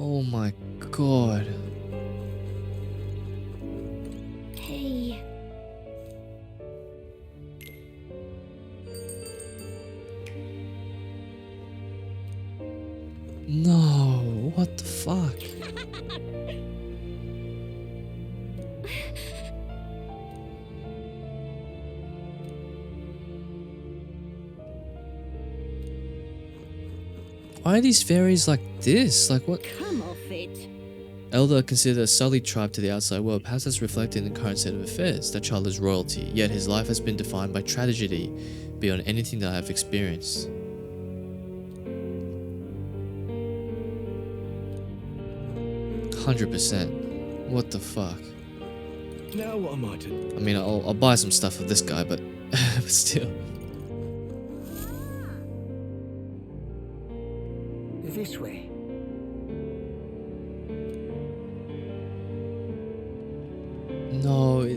Oh my god. Hey. No, what the fuck? Why are these fairies like this? Like what? Come off it. Elder considered a sullied tribe to the outside world, perhaps that's reflected in the current state of affairs. That child is royalty, yet his life has been defined by tragedy beyond anything that I have experienced. %100. What the fuck? Now what am I to do? I mean, I'll buy some stuff of this guy, but, but still. This way. No.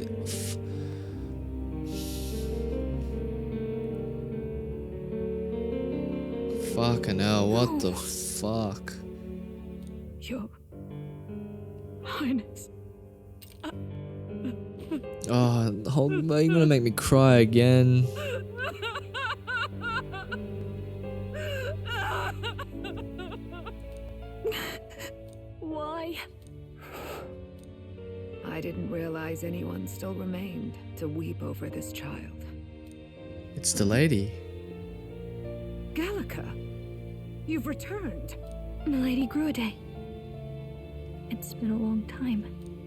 Fucking hell, what the fuck? Your Highness. Oh, you're gonna make me cry again. Why? I didn't realize anyone still remained to weep over this child. It's the lady. Gallica, you've returned. Milady Gruade. It's been a long time.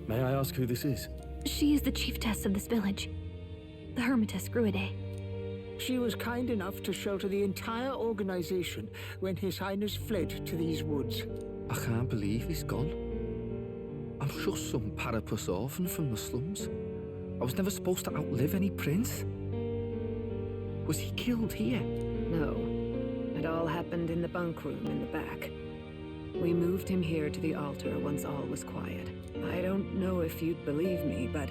May I ask who this is? She is the chiefess of this village. The Hermitess Gruade. She was kind enough to shelter the entire organization when His Highness fled to these woods. I can't believe he's gone. I'm just some parapus orphan from the slums. I was never supposed to outlive any prince. Was he killed here? No, it all happened in the bunk room in the back. We moved him here to the altar once all was quiet. I don't know if you'd believe me, but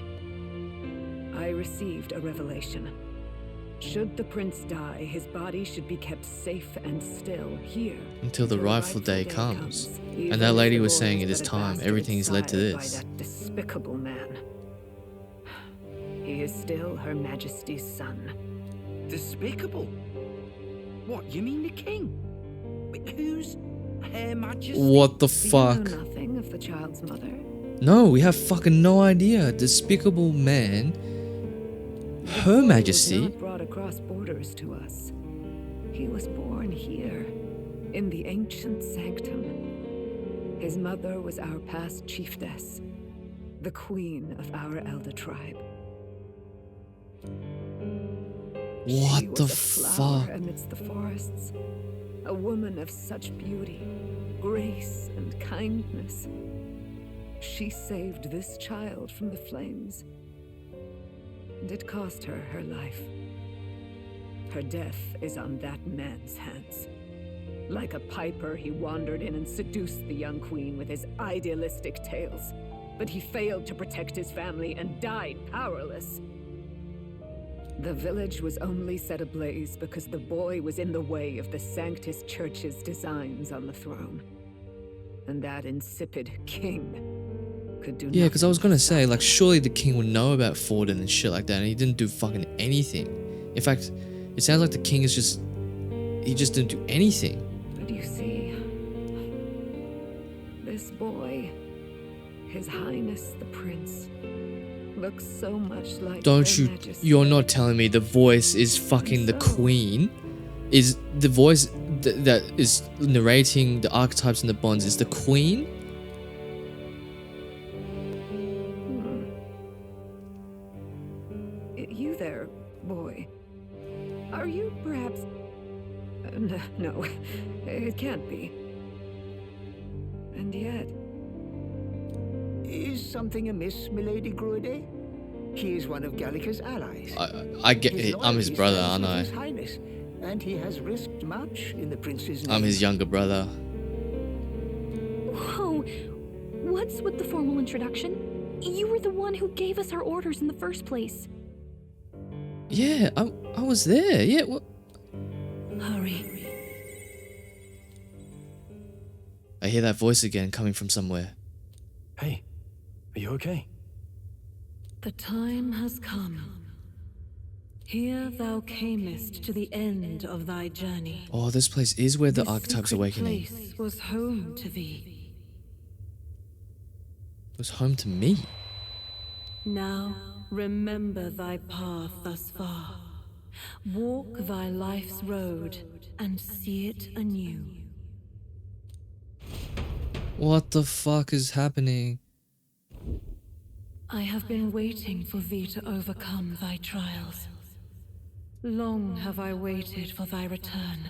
I received a revelation. Should the prince die, his body should be kept safe and still here. Until the rightful day comes. And that lady was saying it is time. Everything has led to this. By that despicable man. He is still Her Majesty's son. Despicable? What, you mean the king? Wait, who's Her Majesty? What the Do you fuck? know nothing of the child's mother? No, we have fucking no idea. Despicable man. Her Majesty. He was not brought across borders to us. He was born here, in the ancient sanctum. His mother was our past chiefess, the queen of our elder tribe. She What the was a flower fuck? amidst the forests, a woman of such beauty, grace, and kindness. She saved this child from the flames. And it cost her her life. Her death is on that man's hands. Like a piper, he wandered in and seduced the young queen with his idealistic tales. But he failed to protect his family and died powerless. The village was only set ablaze because the boy was in the way of the Sanctus Church's designs on the throne. And that insipid king could do Yeah, because I was nothing gonna to say, stop like, him. surely the king would know about Forden and shit like that, and he didn't do fucking anything. In fact, it sounds like the king is just... he just didn't do anything. But you see, this boy, His Highness the Prince, looks so much like Don't Her you... Majesty. You're not telling me the voice is fucking the So- queen? Is the voice that is narrating the archetypes and the bonds is the queen? You there, boy. Are you perhaps... no, it can't be. And yet... Is something amiss, Milady Gruade? He is one of Gallica's allies. I get His it. I'm his loyalty brother, stands aren't with I? His Highness, and he has risked much in the prince's name. I'm his younger brother. Whoa! What's with the formal introduction? You were the one who gave us our orders in the first place. Yeah, I was there. Yeah, what? Hurry. I hear that voice again coming from somewhere. Hey, are you okay? The time has come. Here thou camest to the end of thy journey. Oh, this place is where the This Archetypes secret awakening place was home to thee. was home to me. Now remember thy path thus far. Walk thy life's road and see it anew. What the fuck is happening? I have been waiting for thee to overcome thy trials. Long have I waited for thy return.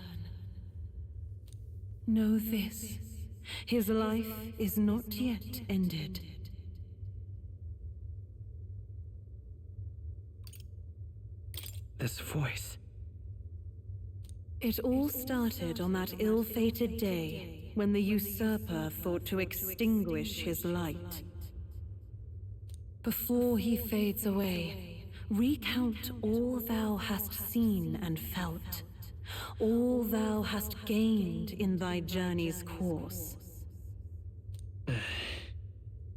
Know this, his life is not yet ended. This voice. It all started on that ill-fated day when the usurper thought to extinguish his light. Before he fades away, recount all thou hast seen and felt, all thou hast gained in thy journey's course. I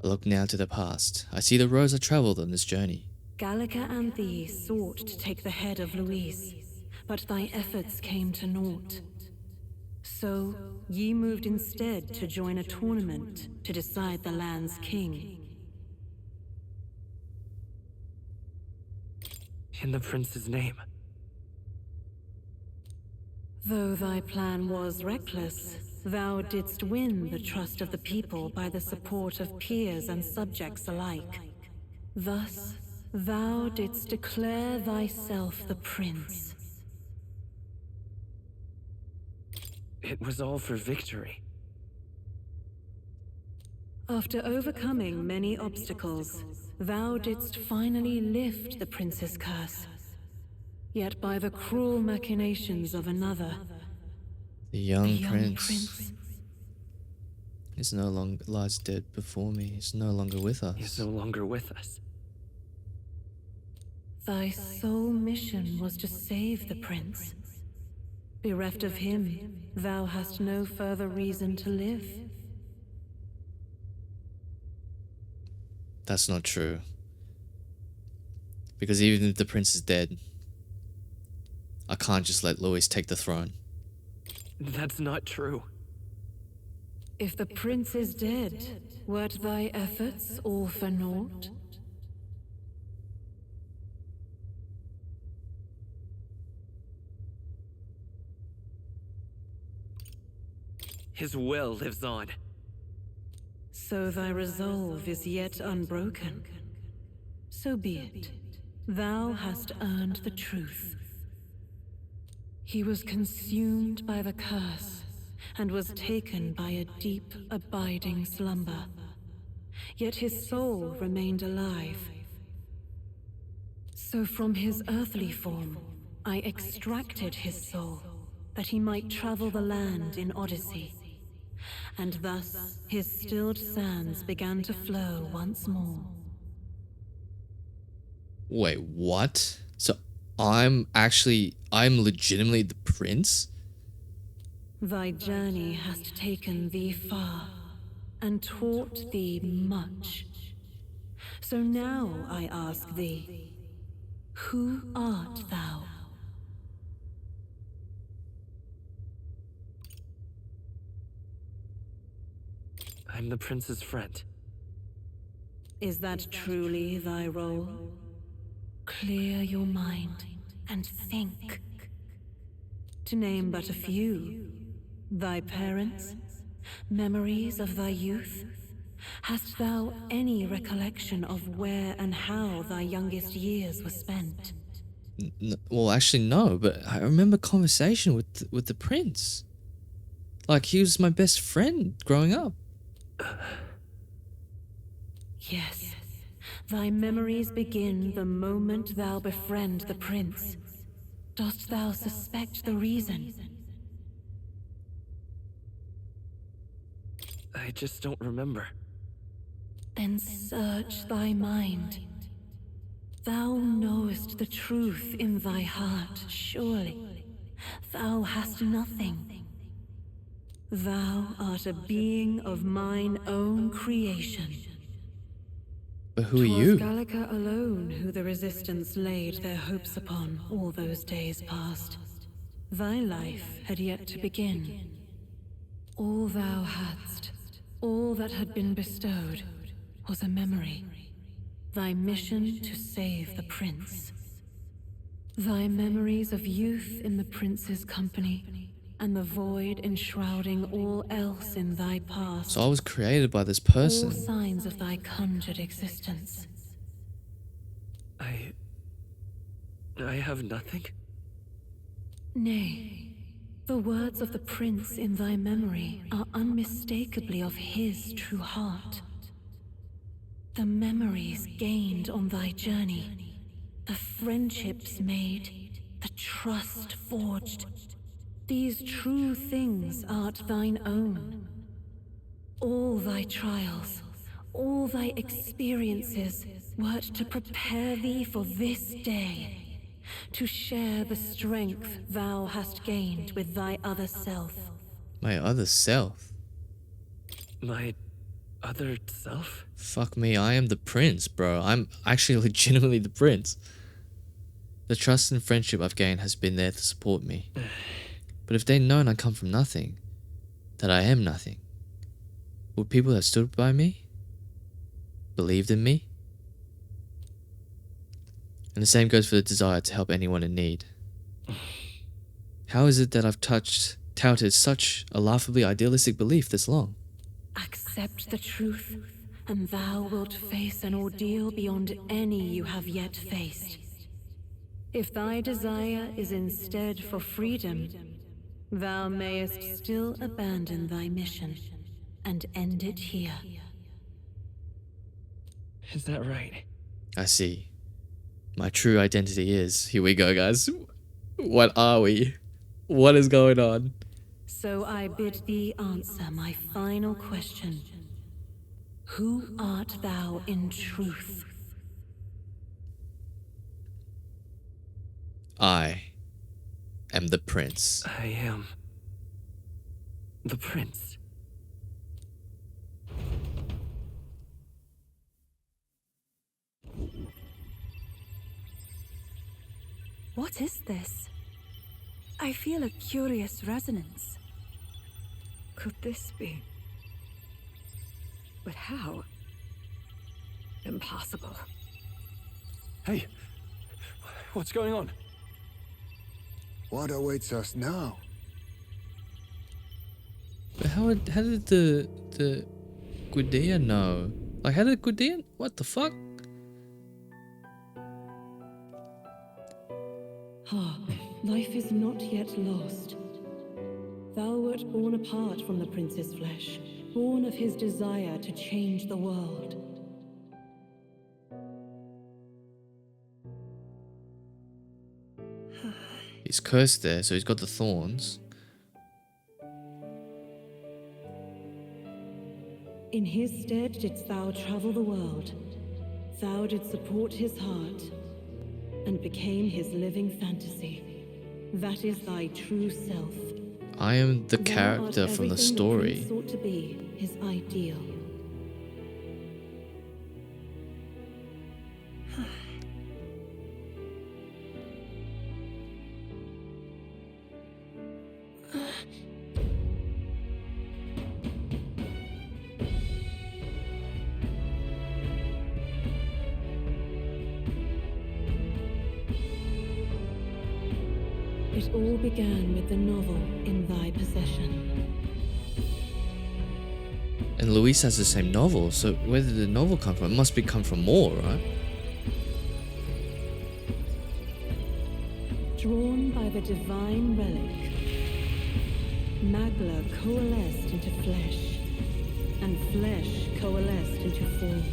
look now to the past. I see the roads I travelled on this journey. Gallica and thee sought to take the head of Louise, but thy efforts came to naught. So, ye moved instead to join a tournament to decide the land's king. In the prince's name. Though thy plan was reckless, thou didst win the trust of the people by the support of peers and subjects alike. Thus, thou didst declare thyself the prince. It was all for victory. After overcoming many obstacles, thou didst finally lift the prince's curse. Yet by the cruel machinations of another, The young, the prince is no longer lies dead before me. He's no longer with us. He's no longer with us. Thy sole mission was to save the prince. Bereft of him, thou hast no further reason to live. That's not true. Because even if the prince is dead, I can't just let Louis take the throne. That's not true. If the prince is dead, wert thy efforts all for naught? His will lives on. So thy resolve is yet unbroken. So be it. Thou hast earned the truth. He was consumed by the curse, and was taken by a deep, abiding slumber. Yet his soul remained alive. So from his earthly form, I extracted his soul, that he might travel the land in Odyssey. And thus his stilled sands began to flow once more. Wait, what? So I'm legitimately the prince? Thy journey hast taken thee far, and taught thee much. So now I ask thee, who art thou? I'm the prince's friend. Is that truly thy role? Clear your mind and think. To name but a few, thy parents, memories of thy youth. Hast thou any recollection of where and how thy youngest years were spent? Well, actually, no, but I remember conversation with the prince. Like, he was my best friend growing up. Yes, thy memories begin the moment thou befriend the prince. Dost thou suspect the reason? I just don't remember. Then search thy mind. Thou knowest the truth in thy heart, surely. Thou hast nothing. Thou art a being of mine own creation. But who are 'Twas you? Gallica alone who the resistance laid their hopes upon all those days past. Thy life had yet to begin. All thou hadst, all that had been bestowed, was a memory. Thy mission to save the prince. Thy memories of youth in the prince's company, and the void enshrouding all else in thy past. So I was created by this All person. signs of thy conjured existence. I have nothing? Nay, the words of the prince in thy memory are unmistakably of his true heart. The memories gained on thy journey, the friendships made, the trust forged, these true things art thine own. All thy trials, all thy experiences wert to prepare thee for this day, to share the strength thou hast gained with thy other self. My other self? My other self? Fuck me, I am the prince, bro. I'm actually legitimately the prince. The trust and friendship I've gained has been there to support me. But if they'd known I come from nothing, that I am nothing, would people that stood by me, believed in me? And the same goes for the desire to help anyone in need. How is it that I've touted such a laughably idealistic belief this long? Accept the truth, and thou wilt face an ordeal beyond any you have yet faced. If thy desire is instead for freedom, thou mayest still abandon thy mission and end it here. Is that right? I see. My true identity is... Here we go, guys. What are we? What is going on? So I bid thee answer my final question. Who art thou in truth? I am the prince. I am the prince. What is this? I feel a curious resonance. Could this be? But how? Impossible. Hey, what's going on? What awaits us now? But how did the Gudea know? Like, how did Gudea... What the fuck? Life is not yet lost. Thou wert born apart from the prince's flesh, born of his desire to change the world. He's cursed there, so he's got the thorns. In his stead didst thou travel the world. Thou didst support his heart, and became his living fantasy. That is thy true self. I am the Thou character art from the everything story. prince sought to be his ideal. It all began with the novel in thy possession. And Luis has the same novel, so where did the novel come from? It must be come from more, right? Drawn by the divine relic, Magla coalesced into flesh, and flesh coalesced into form.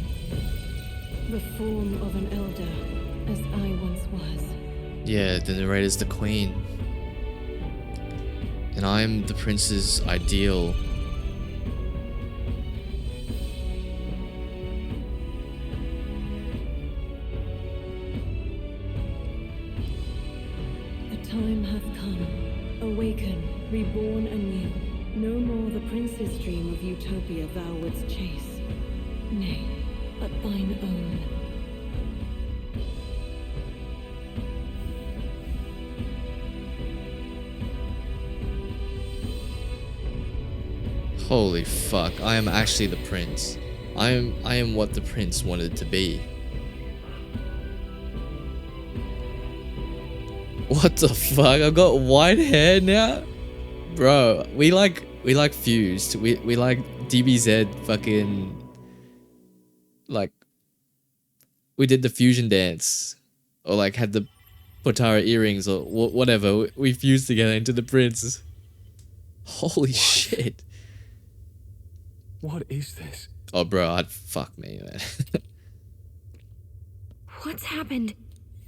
The form of an elder, as I once was. Yeah, the narrator's the queen. And I'm the prince's ideal. The time hath come. Awaken, reborn anew. No more prince's dream of utopia thou wouldst chase. Nay, but thine own. Holy fuck, I am actually the prince. I am what the prince wanted to be. What the fuck? I've got white hair now? Bro, we like fused. We like DBZ fucking like we did the fusion dance or like had the Potara earrings or whatever. We fused together into the prince. Holy shit. What is this? Oh, bro, fuck me, man. What's happened?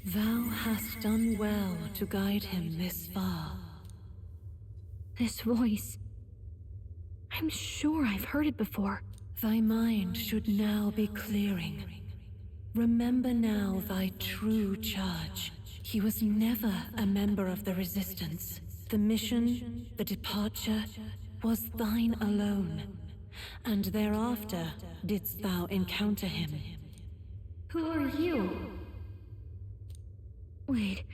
Thou hast done well to guide him this far. This voice. I'm sure I've heard it before. Thy mind should now be clearing. Remember now thy true charge. He was never a member of the Resistance. The mission, the departure, was thine alone. And thereafter didst thou encounter him. Who are you? Wait,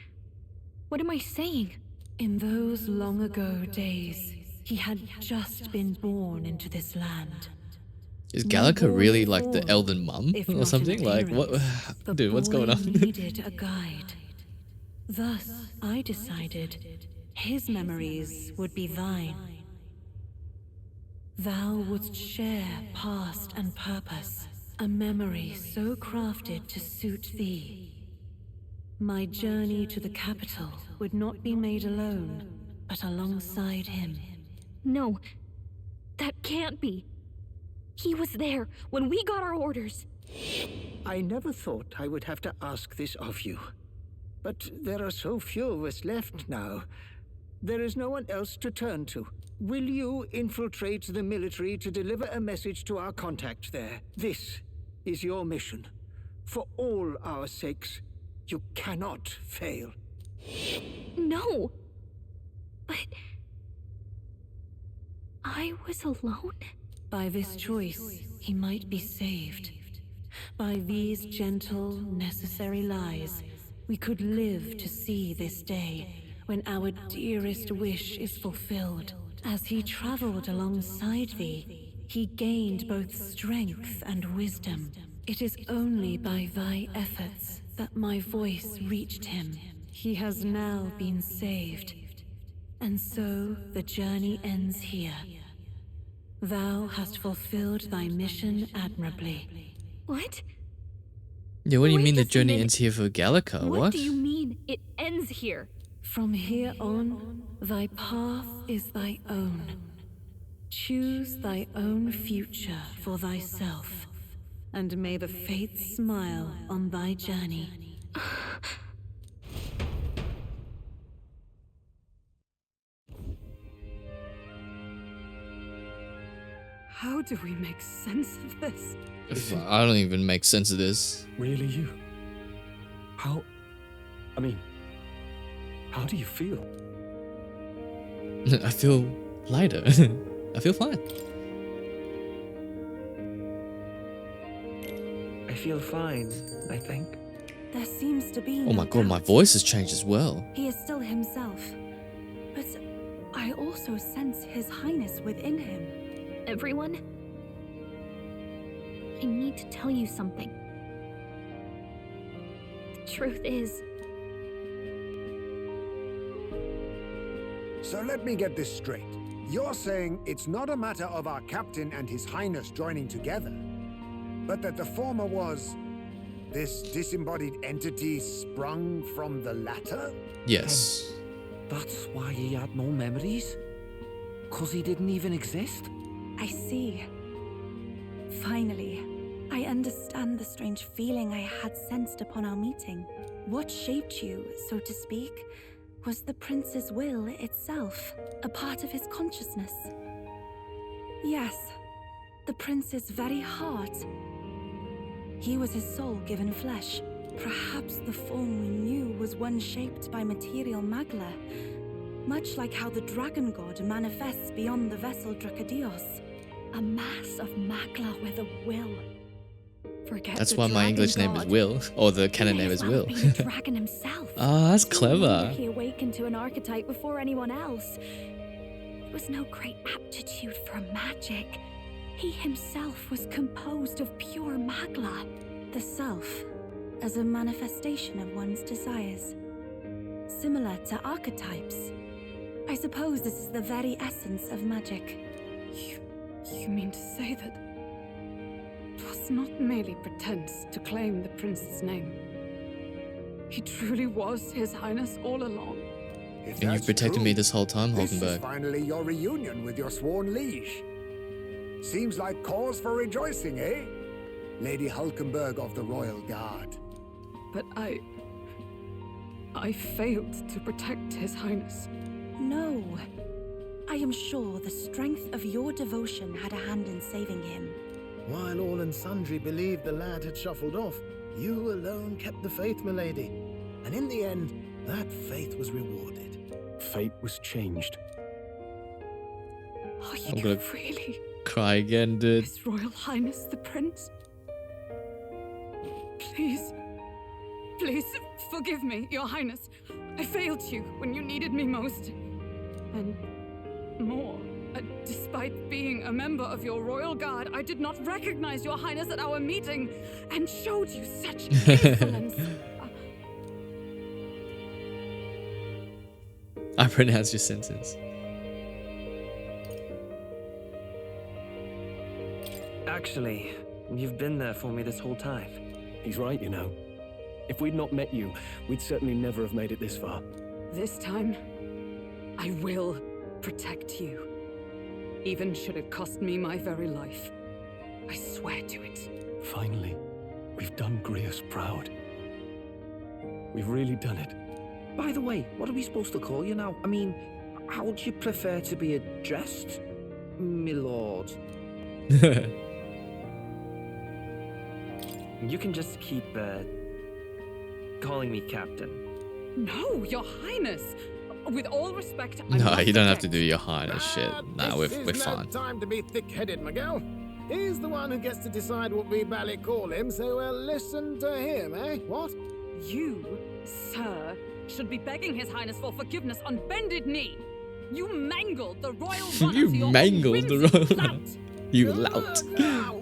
what am I saying? In those long ago days, he had just been born into this land. Is Gallica really like the Elden Mum or something? Like, what? Dude, what's going on? Needed a guide. Thus, I decided his memories would be thine. Thou wouldst share past and purpose, a memory so crafted to suit thee. My journey to the capital would not be made alone, but alongside him. No, that can't be. He was there when we got our orders. I never thought I would have to ask this of you. But there are so few of us left now. There is no one else to turn to. Will you infiltrate the military to deliver a message to our contact there? This is your mission. For all our sakes, you cannot fail. No. But I was alone? By this choice, he might be saved. By these gentle, necessary lies, we could live to see this day when our dearest wish is fulfilled. As he traveled alongside thee, he gained both strength and wisdom. It is only by thy efforts that my voice reached him. He has now been saved. And so the journey ends here. Thou hast fulfilled thy mission admirably. What? Yeah, what do you mean the Wait just a journey minute. ends here for Gallica? What do you mean it ends here? From here on, thy path is thy own. Choose thy own future for thyself, and may the fates smile on thy journey. How do we make sense of this? I don't even make sense of this. Really you? How do you feel? I feel lighter. I feel fine. I feel fine, I think. There seems to be Oh my god, my voice has changed as well. He is still himself. But I also sense His Highness within him. Everyone? I need to tell you something. The truth is, So let me get this straight. You're saying it's not a matter of our captain and His Highness joining together, but that the former was this disembodied entity sprung from the latter? Yes. That's why he had no memories? 'Cause he didn't even exist? I see. Finally, I understand the strange feeling I had sensed upon our meeting. What shaped you, so to speak, was the prince's will itself, a part of his consciousness. Yes, the prince's very heart. He was his soul given flesh. Perhaps the form we knew was one shaped by material magla. much like how the dragon god manifests beyond the vessel Drakadios. A mass of magla with a will. Forget That's the why my dragon English name is god. Will, or the He canon may name as is well Will. have been a dragon himself. Ah, that's No wonder clever. He awakened to an archetype before anyone else. There was no great aptitude for magic. He himself was composed of pure magla. The self, as a manifestation of one's desires. Similar to archetypes. I suppose this is the very essence of magic. You mean to say that it was not merely pretense to claim the prince's name? He truly was His Highness all along. If And you've that's protected true, me this whole time, this is Hulkenberg. finally your reunion with your sworn liege. Seems like cause for rejoicing, eh? Lady Hulkenberg of the Royal Guard. But I failed to protect His Highness. No. I am sure the strength of your devotion had a hand in saving him. While all and sundry believed the lad had shuffled off, you alone kept the faith, milady. And in the end, that faith was rewarded. Fate was changed. Are I'm you gonna really cry again, dude. His Royal Highness the Prince? Please, please forgive me, Your Highness. I failed you when you needed me most. And more, despite being a member of your Royal Guard, I did not recognize Your Highness at our meeting and showed you such insolence. I pronounced your sentence. Actually, you've been there for me this whole time. He's right, you know. If we'd not met you, we'd certainly never have made it this far. This time, I will protect you. Even should it cost me my very life. I swear to it. Finally, we've done Grius proud. We've really done it. By the way, what are we supposed to call you now? I mean, how would you prefer to be addressed, my lord? You can just keep, calling me Captain. No, Your Highness! With all respect, I No, must you don't have to object. do your highness shit. Nah, we're This is fine. no time to be thick-headed, Miguel. He's the one who gets to decide what we bally call him, so we'll listen to him, eh? What? You, sir, should be begging His Highness for forgiveness on bended knee. You mangled the royal runner You for your own mangled the whimsy, royal lout. runner. You lout.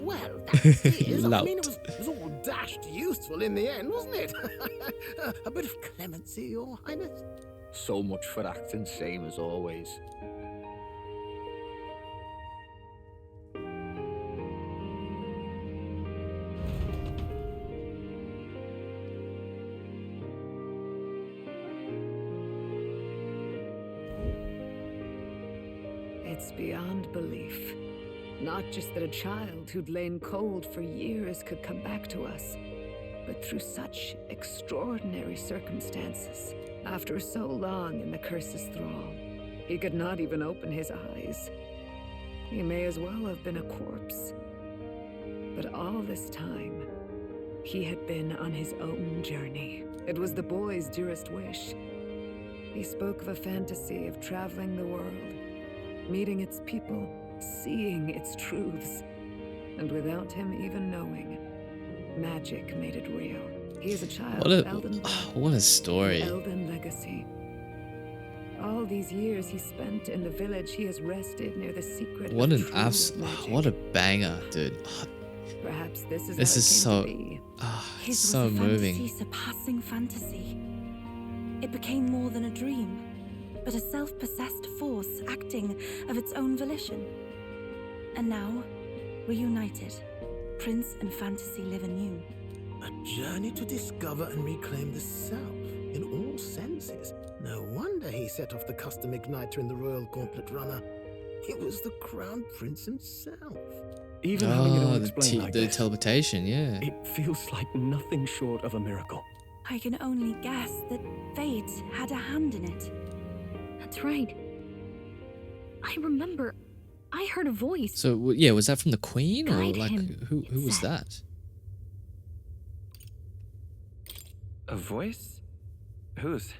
Well, that is. I Lout. mean, it was all dashed useful in the end, wasn't it? A bit of clemency, Your Highness. So much for acting same as always. It's beyond belief. Not just that a child who'd lain cold for years could come back to us, but through such extraordinary circumstances. After so long in the curse's thrall, he could not even open his eyes. He may as well have been a corpse. But all this time, he had been on his own journey. It was the boy's dearest wish. He spoke of a fantasy of traveling the world, meeting its people, seeing its truths. And without him even knowing, magic made it real. He is a child What of a Elden blood, what a story. Elden legacy. All these years he spent in the village, he has rested near the secret What of an true magic. what a banger, dude. Perhaps this is This how is it came to be. His so was a moving. fantasy surpassing fantasy. It became more than a dream, but a self-possessed force acting of its own volition. And now, we're united. Prince and fantasy live anew. A journey to discover and reclaim the self, in all senses. No wonder he set off the custom igniter in the Royal Gauntlet Runner. It was the Crown Prince himself. Even having it all the, explained like the this, teleportation, yeah. it feels like nothing short of a miracle. I can only guess that fate had a hand in it. That's right. I remember I heard a voice. So yeah, was that from the Queen or Guide like him, who it was said. that? A voice? Whose?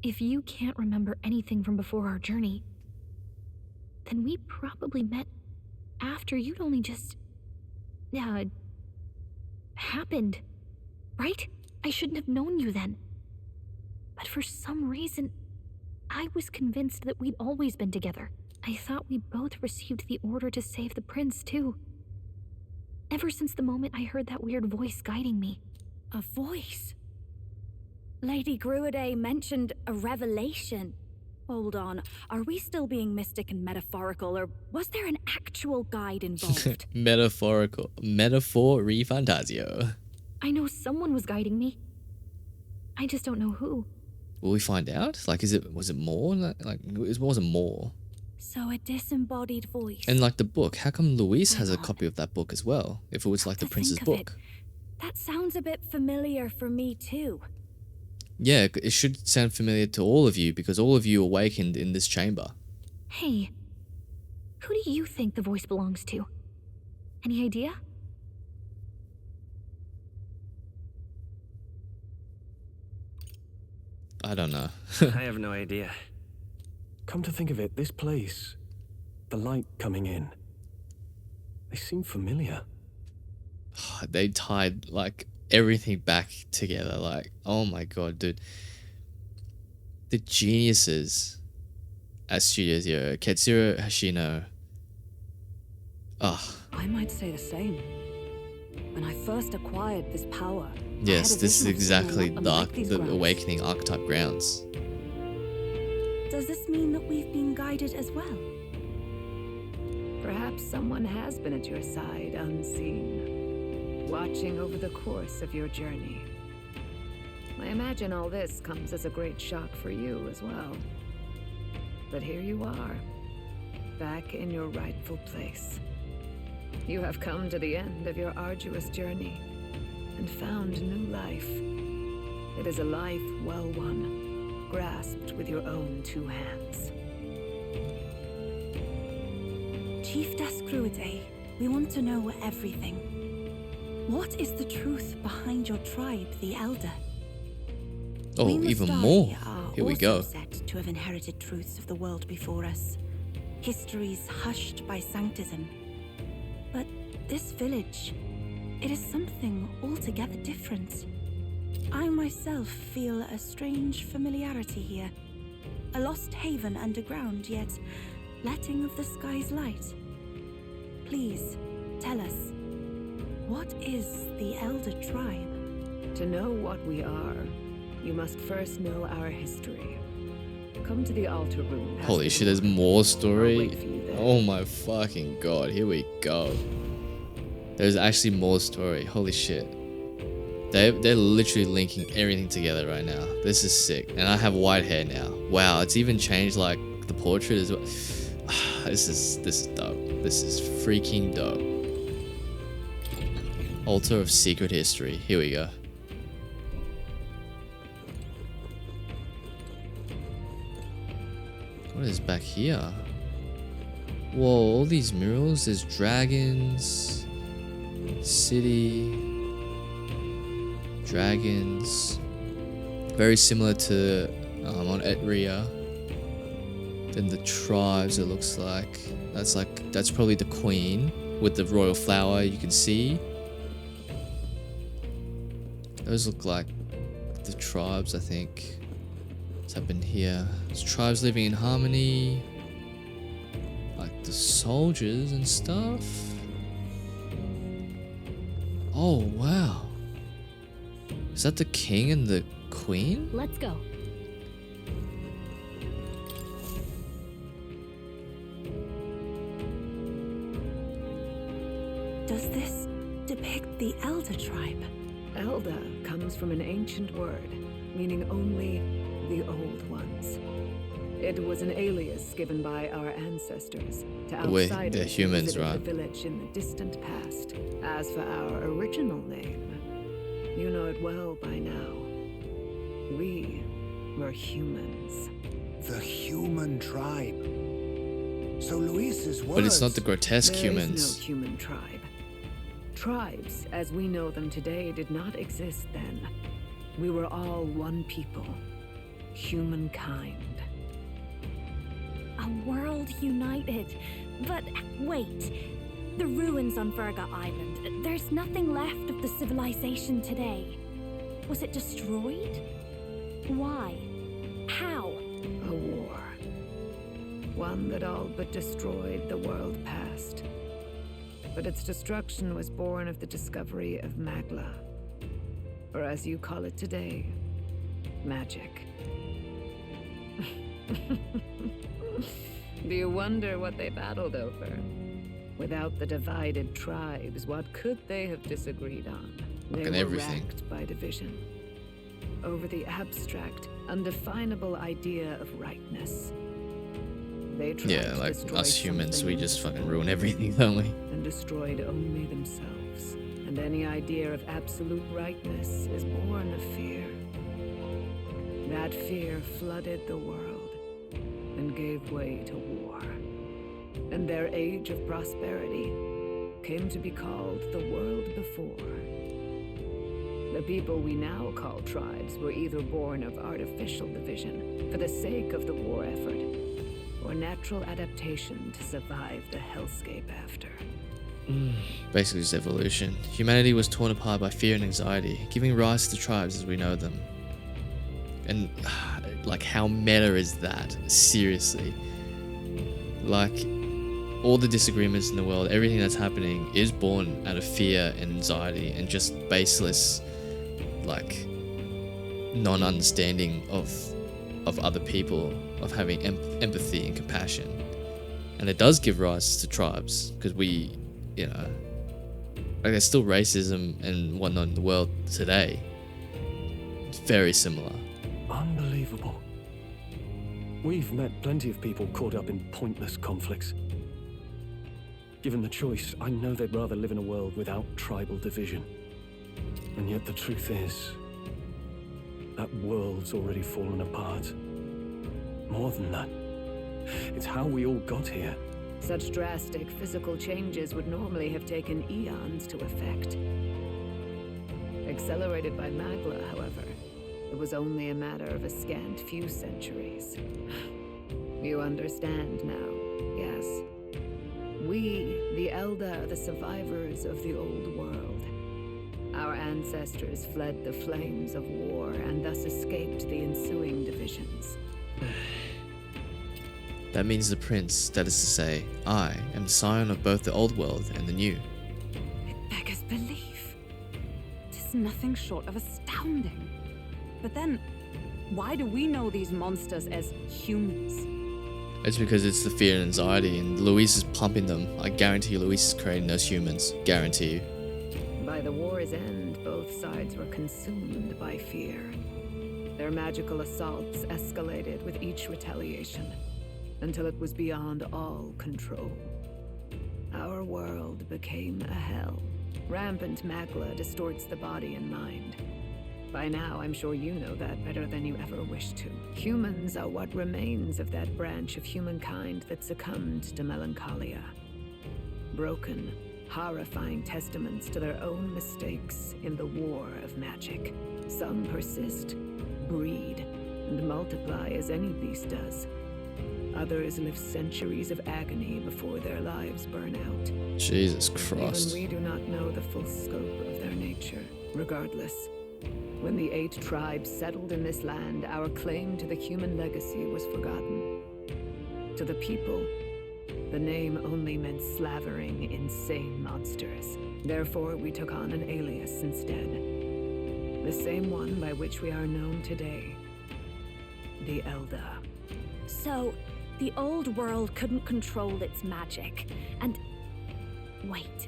If you can't remember anything from before our journey, then we probably met after you'd only just... happened, right? I shouldn't have known you then. But for some reason, I was convinced that we'd always been together. I thought we both received the order to save the prince, too. Ever since the moment I heard that weird voice guiding me. A voice? Lady Gruaday mentioned a revelation. Hold on, are we still being mystic and metaphorical, or was there an actual guide involved? Metaphorical. Metaphor ReFantazio. I know someone was guiding me. I just don't know who. Will we find out? Like, was it more? Like, it wasn't more. So a disembodied voice. And like the book, how come Luis has a copy of that book as well? If it was like the prince's book. That sounds a bit familiar for me too. Yeah, it should sound familiar to all of you because all of you awakened in this chamber. Hey, who do you think the voice belongs to? Any idea? I don't know. I have no idea. Come to think of it, this place, the light coming in, they seem familiar. They tied like everything back together. Like, oh my god, dude. The geniuses at Studio Zero, Ketsuro Hashino. I might say the same. When I first acquired this power, yes, this is exactly the Awakening Archetype grounds. Does this mean that we've been guided as well? Perhaps someone has been at your side unseen, watching over the course of your journey. I imagine all this comes as a great shock for you as well. But here you are, back in your rightful place. You have come to the end of your arduous journey and found new life. It is a life well won, grasped with your own two hands. Chiefess Gruaday, we want to know everything. What is the truth behind your tribe, the Elder? Oh, even more. Here we go. Said to have inherited truths of the world before us, histories hushed by sanctism. But this village, it is something altogether different. I myself feel a strange familiarity here. A lost haven underground, yet letting of the sky's light. Please, tell us, what is the Elder Tribe? To know what we are, you must first know our history. Come to the altar room. Holy shit, there's more story? Oh my fucking god, here we go. There's actually more story, holy shit. They're literally linking everything together right now. This is sick. And I have white hair now. Wow, it's even changed like the portrait as well. This is dope. This is freaking dope. Altar of Secret History. Here we go. What is back here? Whoa, all these murals. There's dragons. City. Dragons. Very similar to on Etria. Then the tribes, it looks like. That's probably the queen with the royal flower you can see. Those look like the tribes, I think. What's happened here? There's tribes living in harmony. Like the soldiers and stuff. Oh, wow. Is that the king and the queen? Let's go. Does this depict the Elder Tribe? Elder comes from an ancient word, meaning only the old ones. It was an alias given by our ancestors to outsiders who visited the village in the distant past. As for our original name, you know it well by now. We were humans. The human tribe. So Luis's words... But it's not the grotesque humans. There is no human tribe. Tribes, as we know them today, did not exist then. We were all one people. humankind. A world united. But wait. The ruins on Virga Island. There's nothing left of the civilization today. Was it destroyed? Why? How? A war. One that all but destroyed the world past. But its destruction was born of the discovery of Magla. Or as you call it today, magic. Do you wonder what they battled over? Without the divided tribes, what could they have disagreed on? They were everything. racked by division. Over the abstract, undefinable idea of rightness. They tried Yeah, to like destroy us humans, something we just fucking ruin everything, don't we? and destroyed only themselves. And any idea of absolute rightness is born of fear. That fear flooded the world and gave way to war. And their age of prosperity came to be called the world before. The people we now call tribes were either born of artificial division for the sake of the war effort, or natural adaptation to survive the hellscape after. Basically just evolution. Humanity was torn apart by fear and anxiety, giving rise to tribes as we know them. And like, how meta is that? Seriously. Like, all the disagreements in the world, everything that's happening is born out of fear and anxiety and just baseless, like, non-understanding of other people, of having empathy and compassion. And it does give rise to tribes, because we, you know, like, there's still racism and whatnot in the world today. It's very similar. Unbelievable. We've met plenty of people caught up in pointless conflicts. Given the choice, I know they'd rather live in a world without tribal division. And yet the truth is, that world's already fallen apart. More than that, it's how we all got here. Such drastic physical changes would normally have taken eons to effect. Accelerated by Magla, however, it was only a matter of a scant few centuries. You understand now, yes? We, the Elder, the survivors of the old world. Our ancestors fled the flames of war and thus escaped the ensuing divisions. That means the prince, that is to say, I am the scion of both the old world and the new. It beggars belief. Tis nothing short of astounding. But then, why do we know these monsters as humans? It's because it's the fear and anxiety, and Luis is pumping them. I guarantee you Luis is creating those humans. Guarantee you. By the war's end, both sides were consumed by fear. Their magical assaults escalated with each retaliation, until it was beyond all control. Our world became a hell. Rampant Magla distorts the body and mind. By now, I'm sure you know that better than you ever wished to. Humans are what remains of that branch of humankind that succumbed to melancholia. Broken, horrifying testaments to their own mistakes in the war of magic. Some persist, breed, and multiply as any beast does. Others live centuries of agony before their lives burn out. Jesus Christ. Even we do not know the full scope of their nature. Regardless, when the 8 tribes settled in this land, our claim to the human legacy was forgotten. To the people, the name only meant slavering, insane monsters. Therefore, we took on an alias instead. The same one by which we are known today. The Elder. So, the old world couldn't control its magic, and... Wait.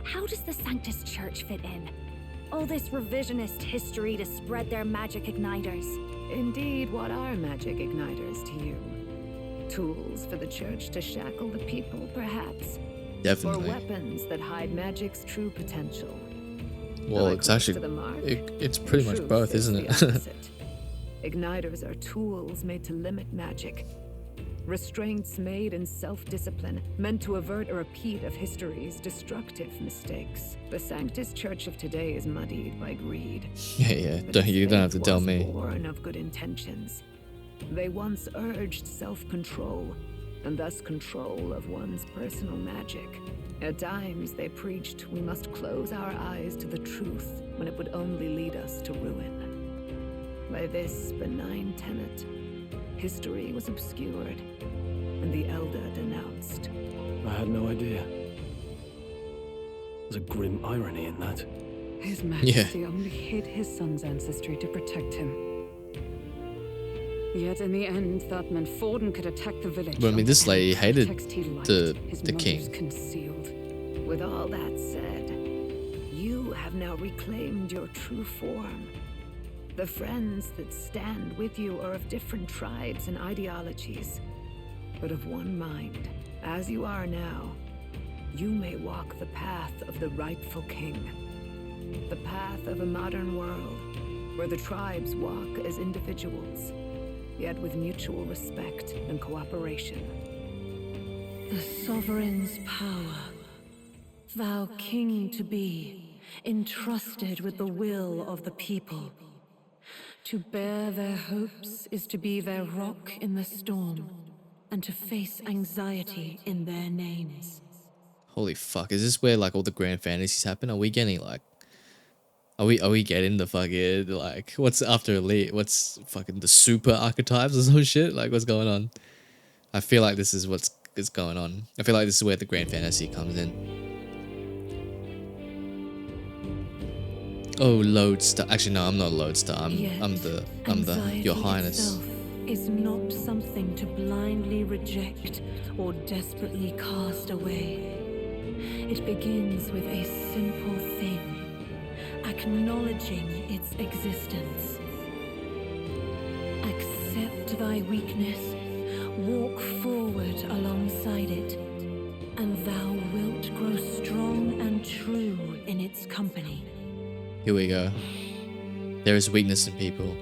How does the Sanctus Church fit in? All this revisionist history to spread their magic igniters. Indeed, what are magic igniters to you? Tools for the church to shackle the people, perhaps? Definitely. Or weapons that hide magic's true potential? Well, it's actually, it's pretty much both, isn't it? Igniters are tools made to limit magic, Restraints made in self-discipline, meant to avert a repeat of history's destructive mistakes. The Sanctus Church of today is muddied by greed. Yeah. But You don't have to faith tell was me. born of good intentions. They once urged self-control, and thus control of one's personal magic. At times, they preached we must close our eyes to the truth when it would only lead us to ruin. By this benign tenet, history was obscured, and the Elder denounced. I had no idea. There's a grim irony in that. His Majesty only hid his son's ancestry to protect him. Yet in the end, that meant Forden could attack the village. Well, I mean, this lady hated the the king. Concealed. With all that said, you have now reclaimed your true form. The friends that stand with you are of different tribes and ideologies, but of one mind. As you are now, you may walk the path of the rightful king. The path of a modern world, where the tribes walk as individuals, yet with mutual respect and cooperation. The sovereign's power, thou king to be, entrusted with the will of the people. To bear their hopes is to be their rock in the storm, and to face anxiety in their names. Holy fuck, is this where like all the grand fantasies happen? Are we getting like are we getting the fucking like what's after elite? What's fucking the super archetypes or some shit? Like what's going on? I feel like this is what's going on. I feel like this is where the grand fantasy comes in. Oh, Lodestar. Actually, no, I'm not Lodestar. I'm the Your Highness. Is not something to blindly reject or desperately cast away. It begins with a simple thing, acknowledging its existence. Accept thy weakness, walk forward alongside it, and thou wilt grow strong and true in its company. Here we go. There is weakness in people.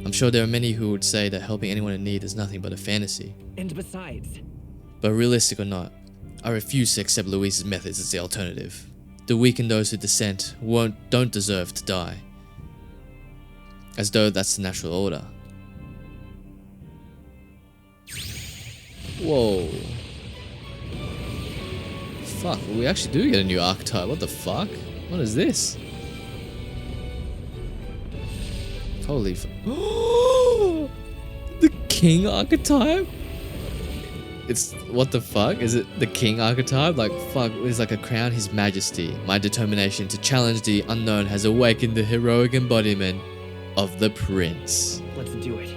I'm sure there are many who would say that helping anyone in need is nothing but a fantasy. And besides... But realistic or not, I refuse to accept Louise's methods as the alternative. The weak and those who dissent don't deserve to die. As though that's the natural order. Whoa. Fuck, we actually do get a new archetype. What the fuck? What is this? Holy the king archetype? It's what the fuck? Is it the king archetype? Like fuck, it's like a crown his majesty. My determination to challenge the unknown has awakened the heroic embodiment of the prince. Let's do it.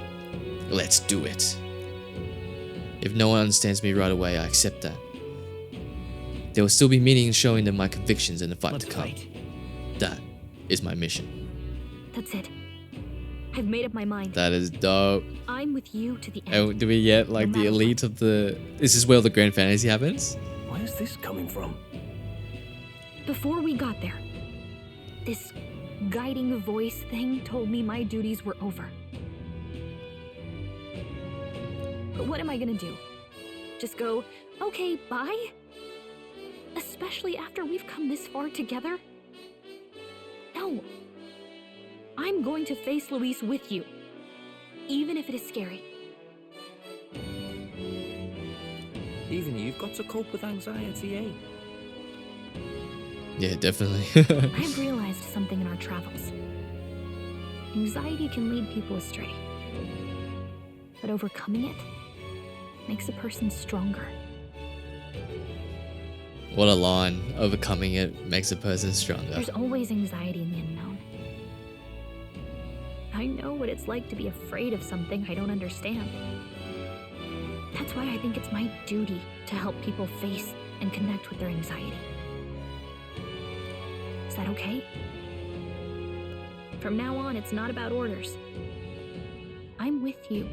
Let's do it. If no one understands me right away, I accept that. There will still be meaning in showing them my convictions in the fight to come. That is my mission. That's it. I've made up my mind. That is dope. I'm with you to the end. And do we get like the elite of the... This is where the grand fantasy happens? Where is this coming from? Before we got there, this guiding voice thing told me my duties were over. But what am I gonna do? Just go, okay, bye? Especially after we've come this far together? No. I'm going to face Louise with you, even if it is scary. Even you've got to cope with anxiety, eh? Yeah, definitely. I've realized something in our travels. Anxiety can lead people astray, but overcoming it makes a person stronger. What a line. Overcoming it makes a person stronger. There's always anxiety in the unknown. I know what it's like to be afraid of something I don't understand. That's why I think it's my duty to help people face and connect with their anxiety. Is that okay? From now on, it's not about orders. I'm with you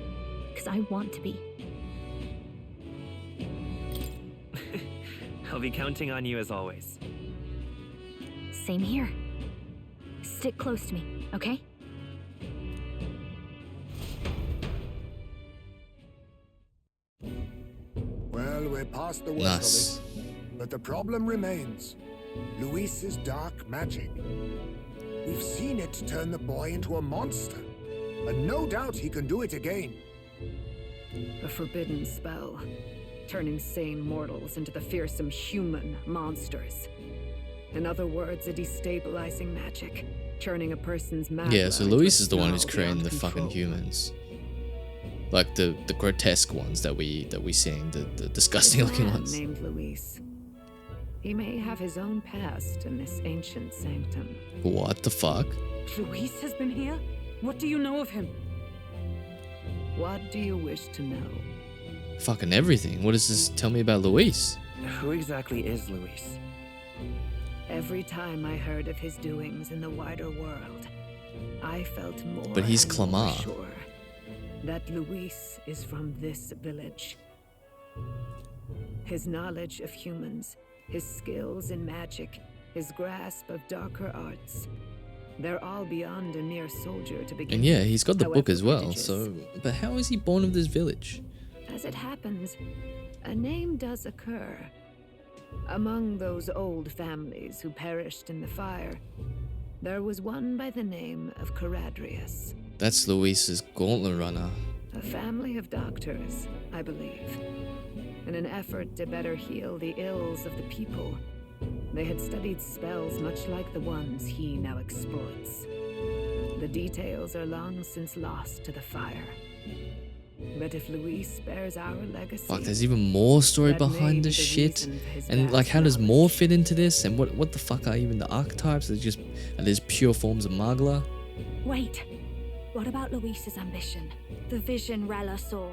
because I want to be. I'll be counting on you as always. Same here. Stick close to me, okay? past the worst Nice. of it. But the problem remains. Luis's dark magic. We've seen it turn the boy into a monster. And no doubt he can do it again. A forbidden spell, turning sane mortals into the fearsome human monsters. In other words, a destabilizing magic, turning a person's magla Yeah, so into Luis a is the one who's snarl creating beyond the fucking control. humans. Like the grotesque ones that we seeing, the disgusting This looking man ones. named Luis. He may have his own past in this ancient sanctum. What the fuck? Luis has been here? What do you know of him? What do you wish to know? Fucking everything. What does this tell me about Luis? Who exactly is Luis? Every time I heard of his doings in the wider world, I felt more But he's and more Clamar. sure that Luis is from this village. His knowledge of humans, his skills in magic, his grasp of darker arts, they're all beyond a mere soldier to begin And yeah, with, he's got the book however as well. prodigious. So, but how is he born of this village? As it happens, a name does occur. Among those old families who perished in the fire, there was one by the name of Caradrius. That's Luis's gauntlet runner. A family of doctors, I believe. In an effort to better heal the ills of the people, they had studied spells much like the ones he now exploits. The details are long since lost to the fire. But if Luis bears our legacy... Fuck, there's even more story that may behind be this the shit. reason for his And like, vast how does knowledge. more fit into this? And what the fuck are even the archetypes? Are these pure forms of Magla? Wait, what about Luis's ambition? The vision Rella saw?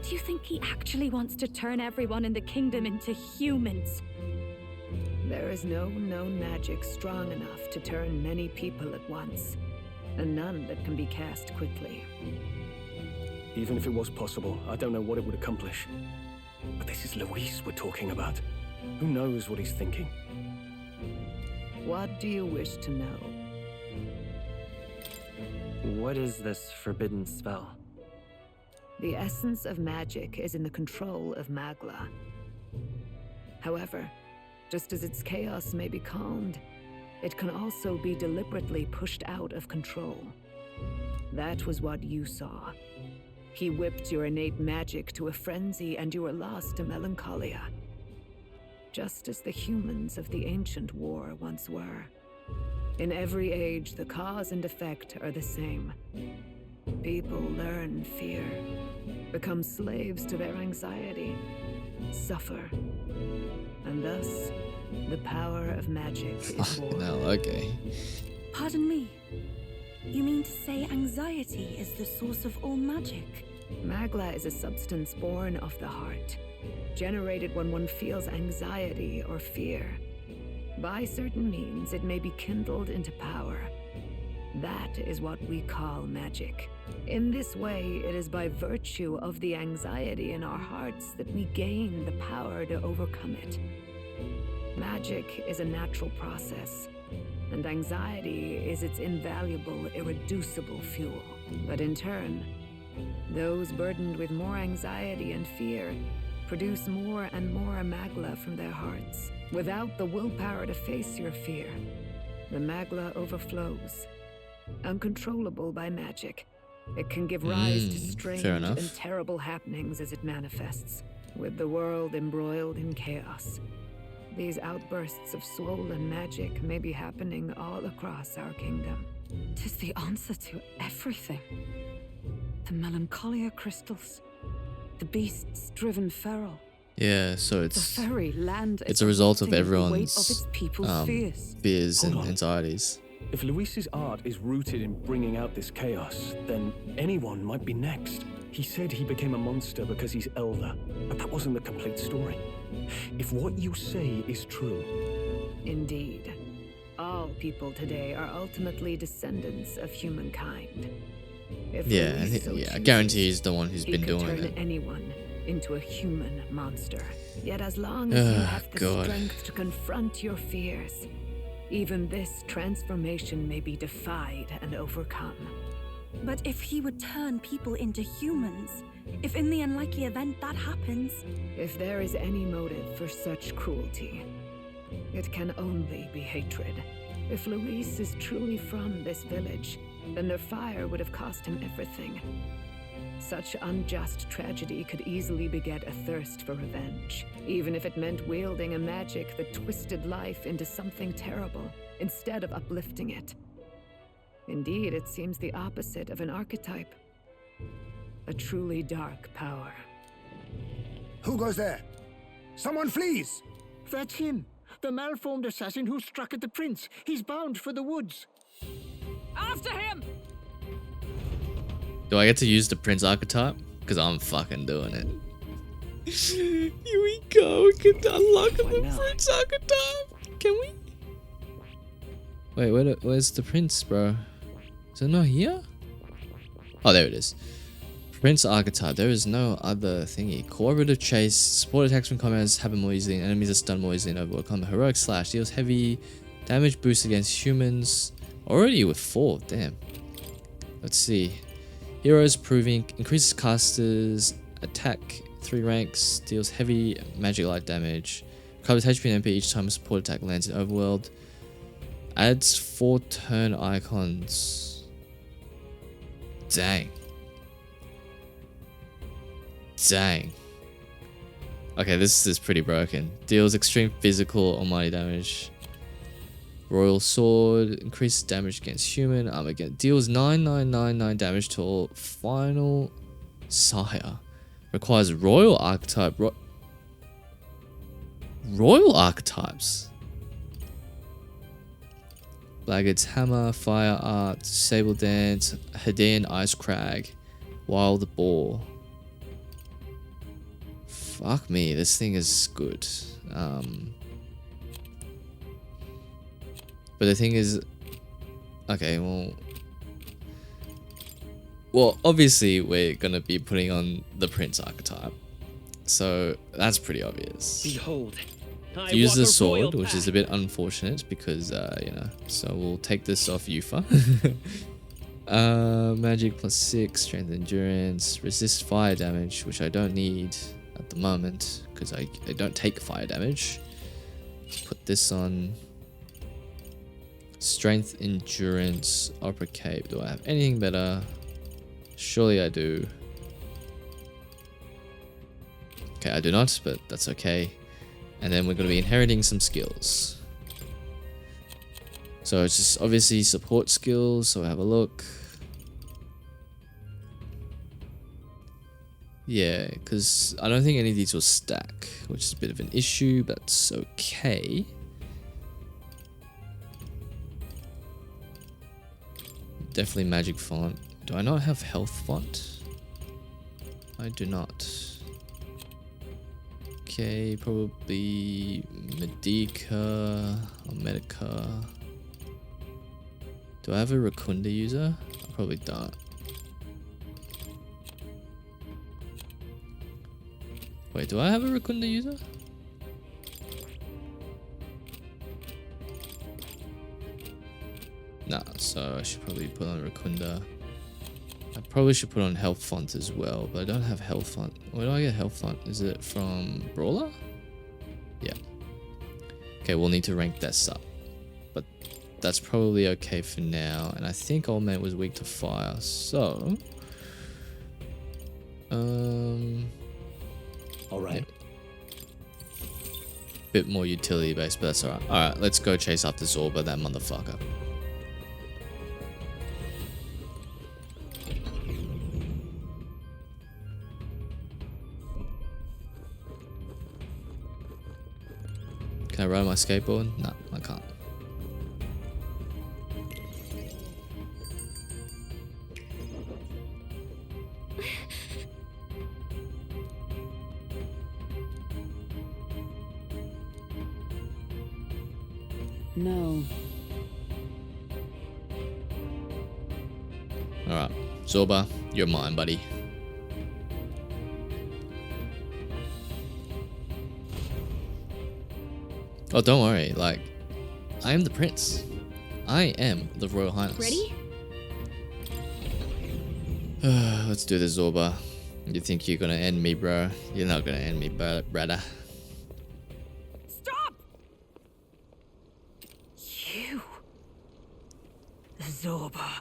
Do you think he actually wants to turn everyone in the kingdom into humans? There is no known magic strong enough to turn many people at once, and none that can be cast quickly. Even if it was possible, I don't know what it would accomplish. But this is Luis we're talking about. Who knows what he's thinking? What do you wish to know? What is this forbidden spell? The essence of magic is in the control of Magla. However, just as its chaos may be calmed, it can also be deliberately pushed out of control. That was what you saw. He whipped your innate magic to a frenzy and you were lost to melancholia. Just as the humans of the ancient war once were. In every age, the cause and effect are the same. People learn fear, become slaves to their anxiety, suffer, and thus, the power of magic is born. No, okay. Pardon me. You mean to say anxiety is the source of all magic? Magla is a substance born of the heart, generated when one feels anxiety or fear. By certain means, it may be kindled into power. That is what we call magic. In this way, it is by virtue of the anxiety in our hearts that we gain the power to overcome it. Magic is a natural process, and anxiety is its invaluable, irreducible fuel. But in turn, those burdened with more anxiety and fear produce more and more Magla from their hearts. Without the willpower to face your fear, the Magla overflows. Uncontrollable by magic, it can give rise to strange fair enough. and terrible happenings as it manifests, with the world embroiled in chaos. These outbursts of swollen magic may be happening all across our kingdom. 'Tis the answer to everything. The melancholia crystals, the beasts driven feral. Yeah, so The it's very land. a result of exhausting the weight everyone's of its people's fears. fears Hold and on. anxieties. If Luis's art is rooted in bringing out this chaos, then anyone might be next. He said he became a monster because he's elder, but that wasn't the complete story. If what you say is true... Indeed. All people today are ultimately descendants of humankind. If Yeah, and Luis so I chooses, guarantee he's the one who's he been could doing turn it. anyone into a human monster. Yet as long as you have the God. strength to confront your fears, even this transformation may be defied and overcome. But if he would turn people into humans, if in the unlikely event that happens... If there is any motive for such cruelty, it can only be hatred. If Luis is truly from this village, then their fire would have cost him everything. Such unjust tragedy could easily beget a thirst for revenge, even if it meant wielding a magic that twisted life into something terrible, instead of uplifting it. Indeed, it seems the opposite of an archetype. A truly dark power. Who goes there? Someone flees! That's him. The malformed assassin who struck at the prince. He's bound for the woods. After him! Do I get to use the prince archetype? Because I'm fucking doing it. Here we go. We can unlock the prince archetype. Can we? Wait, where's the prince, bro? Is it not here? Oh, there it is. Prince archetype. There is no other thingy. Cooperative chase. Support attacks from commands happen more easily, and enemies are stunned more easily in Overworld combat. Heroic slash deals heavy damage boost against humans. Already with 4. Damn. Let's see. Heroes proving increases casters attack 3 ranks. Deals heavy magic light damage. Recovers HP and MP each time a support attack lands in Overworld. Adds 4 turn icons. Dang. Dang. Okay, this is pretty broken. Deals extreme physical almighty damage. Royal Sword. Increases damage against human. Armor again. Deals 9999 damage to all. Final Sire. Requires Royal Archetype. Royal Archetypes. Blackguard's Hammer, Fire Art, Sable Dance, Hadean Ice Crag, Wild Boar. Fuck me, this thing is good. But the thing is, okay, well, obviously we're gonna be putting on the Prince archetype, so that's pretty obvious. Behold. Use the sword, which is a bit unfortunate because, you know, so we'll take this off Yufa. Magic +6, strength and endurance, resist fire damage, which I don't need at the moment because I don't take fire damage. Let's put this on. Strength, endurance, opera cape. Do I have anything better? Surely I do. Okay, I do not, but that's okay. And then we're going to be inheriting some skills. So it's just obviously support skills. So have a look. Yeah, because I don't think any of these will stack, which is a bit of an issue, but it's okay. Definitely magic font. Do I not have health font? I do not. Okay, probably Medica or Medica. Do I have a Rakunda user? I probably don't. Wait, do I have a Rakunda user? Nah, so I should probably put on Rakunda. I probably should put on health font as well, but I don't have health font. Where do I get health font? Is it from Brawler? Yeah. Okay, we'll need to rank this up. But that's probably okay for now. And I think Old Mate was weak to fire, so... Alright. Yeah. Bit more utility based, but that's alright. Alright, let's go chase after Zorba, that motherfucker. Can I ride my skateboard? No, I can't. No. Alright, Zorba, you're mine, buddy. Oh, don't worry, like, I am the prince. I am the Royal Highness. Ready? Let's do this, Zorba. You think you're gonna end me, bro? You're not gonna end me, brother. Stop! You. Zorba.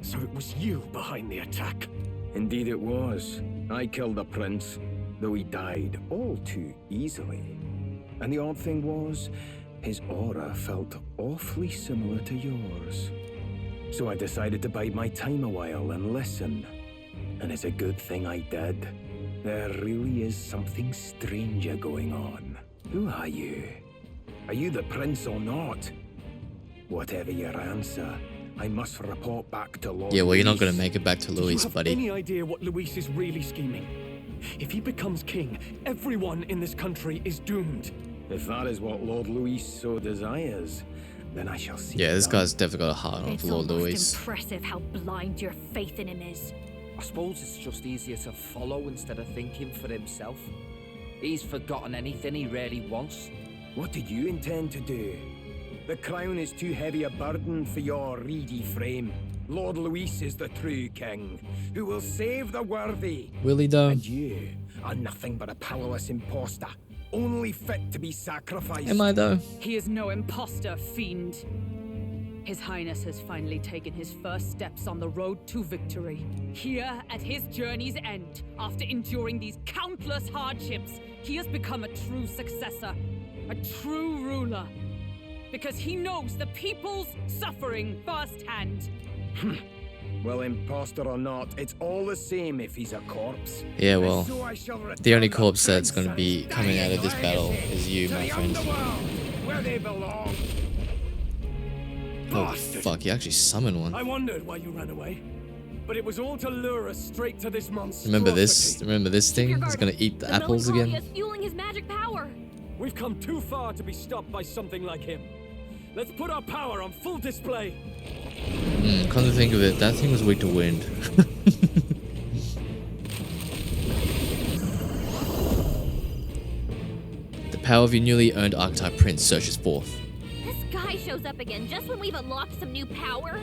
So it was you behind the attack? Indeed it was. I killed the prince, though he died all too easily. And the odd thing was, his aura felt awfully similar to yours. So I decided to bide my time a while and listen. And it's a good thing I did. There really is something stranger going on. Who are you? Are you the prince or not? Whatever your answer, I must report back to Lord Yeah, well, you're not Luis. gonna make it back to Luis, Do you have buddy. any idea what Luis is really scheming? If he becomes king, everyone in this country is doomed. If that is what Lord Luis so desires, then I shall see. Yeah, this it done. guy's definitely got a heart on It's for Lord almost Luis. impressive how blind your faith in him is. I suppose it's just easier to follow instead of thinking for himself. He's forgotten anything he really wants. What did you intend to do? The crown is too heavy a burden for your reedy frame. Lord Luis is the true king, who will save the worthy. Will he though? And you are nothing but a powerless imposter, only fit to be sacrificed. Am I though? He is no imposter, fiend. His Highness has finally taken his first steps on the road to victory. Here, at his journey's end, after enduring these countless hardships, he has become a true successor, a true ruler. Because he knows the people's suffering firsthand. Well, imposter or not, it's all the same if he's a corpse. Yeah, well, And so I shall the only return corpse that's prince gonna be and coming out of this stay battle legacy is you, to my the friend. underworld, where they belong. Oh Bastard. fuck, you actually summoned one. I wondered why you ran away. But it was all to lure us straight to this monstrosity. Remember this thing? He's gonna eat the apples Melancholia again. is fueling his magic power. We've come too far to be stopped by something like him. Let's put our power on full display. Come to think of it, that thing was weak to wind. The power of your newly earned archetype prince surges forth. This guy shows up again just when we've unlocked some new power.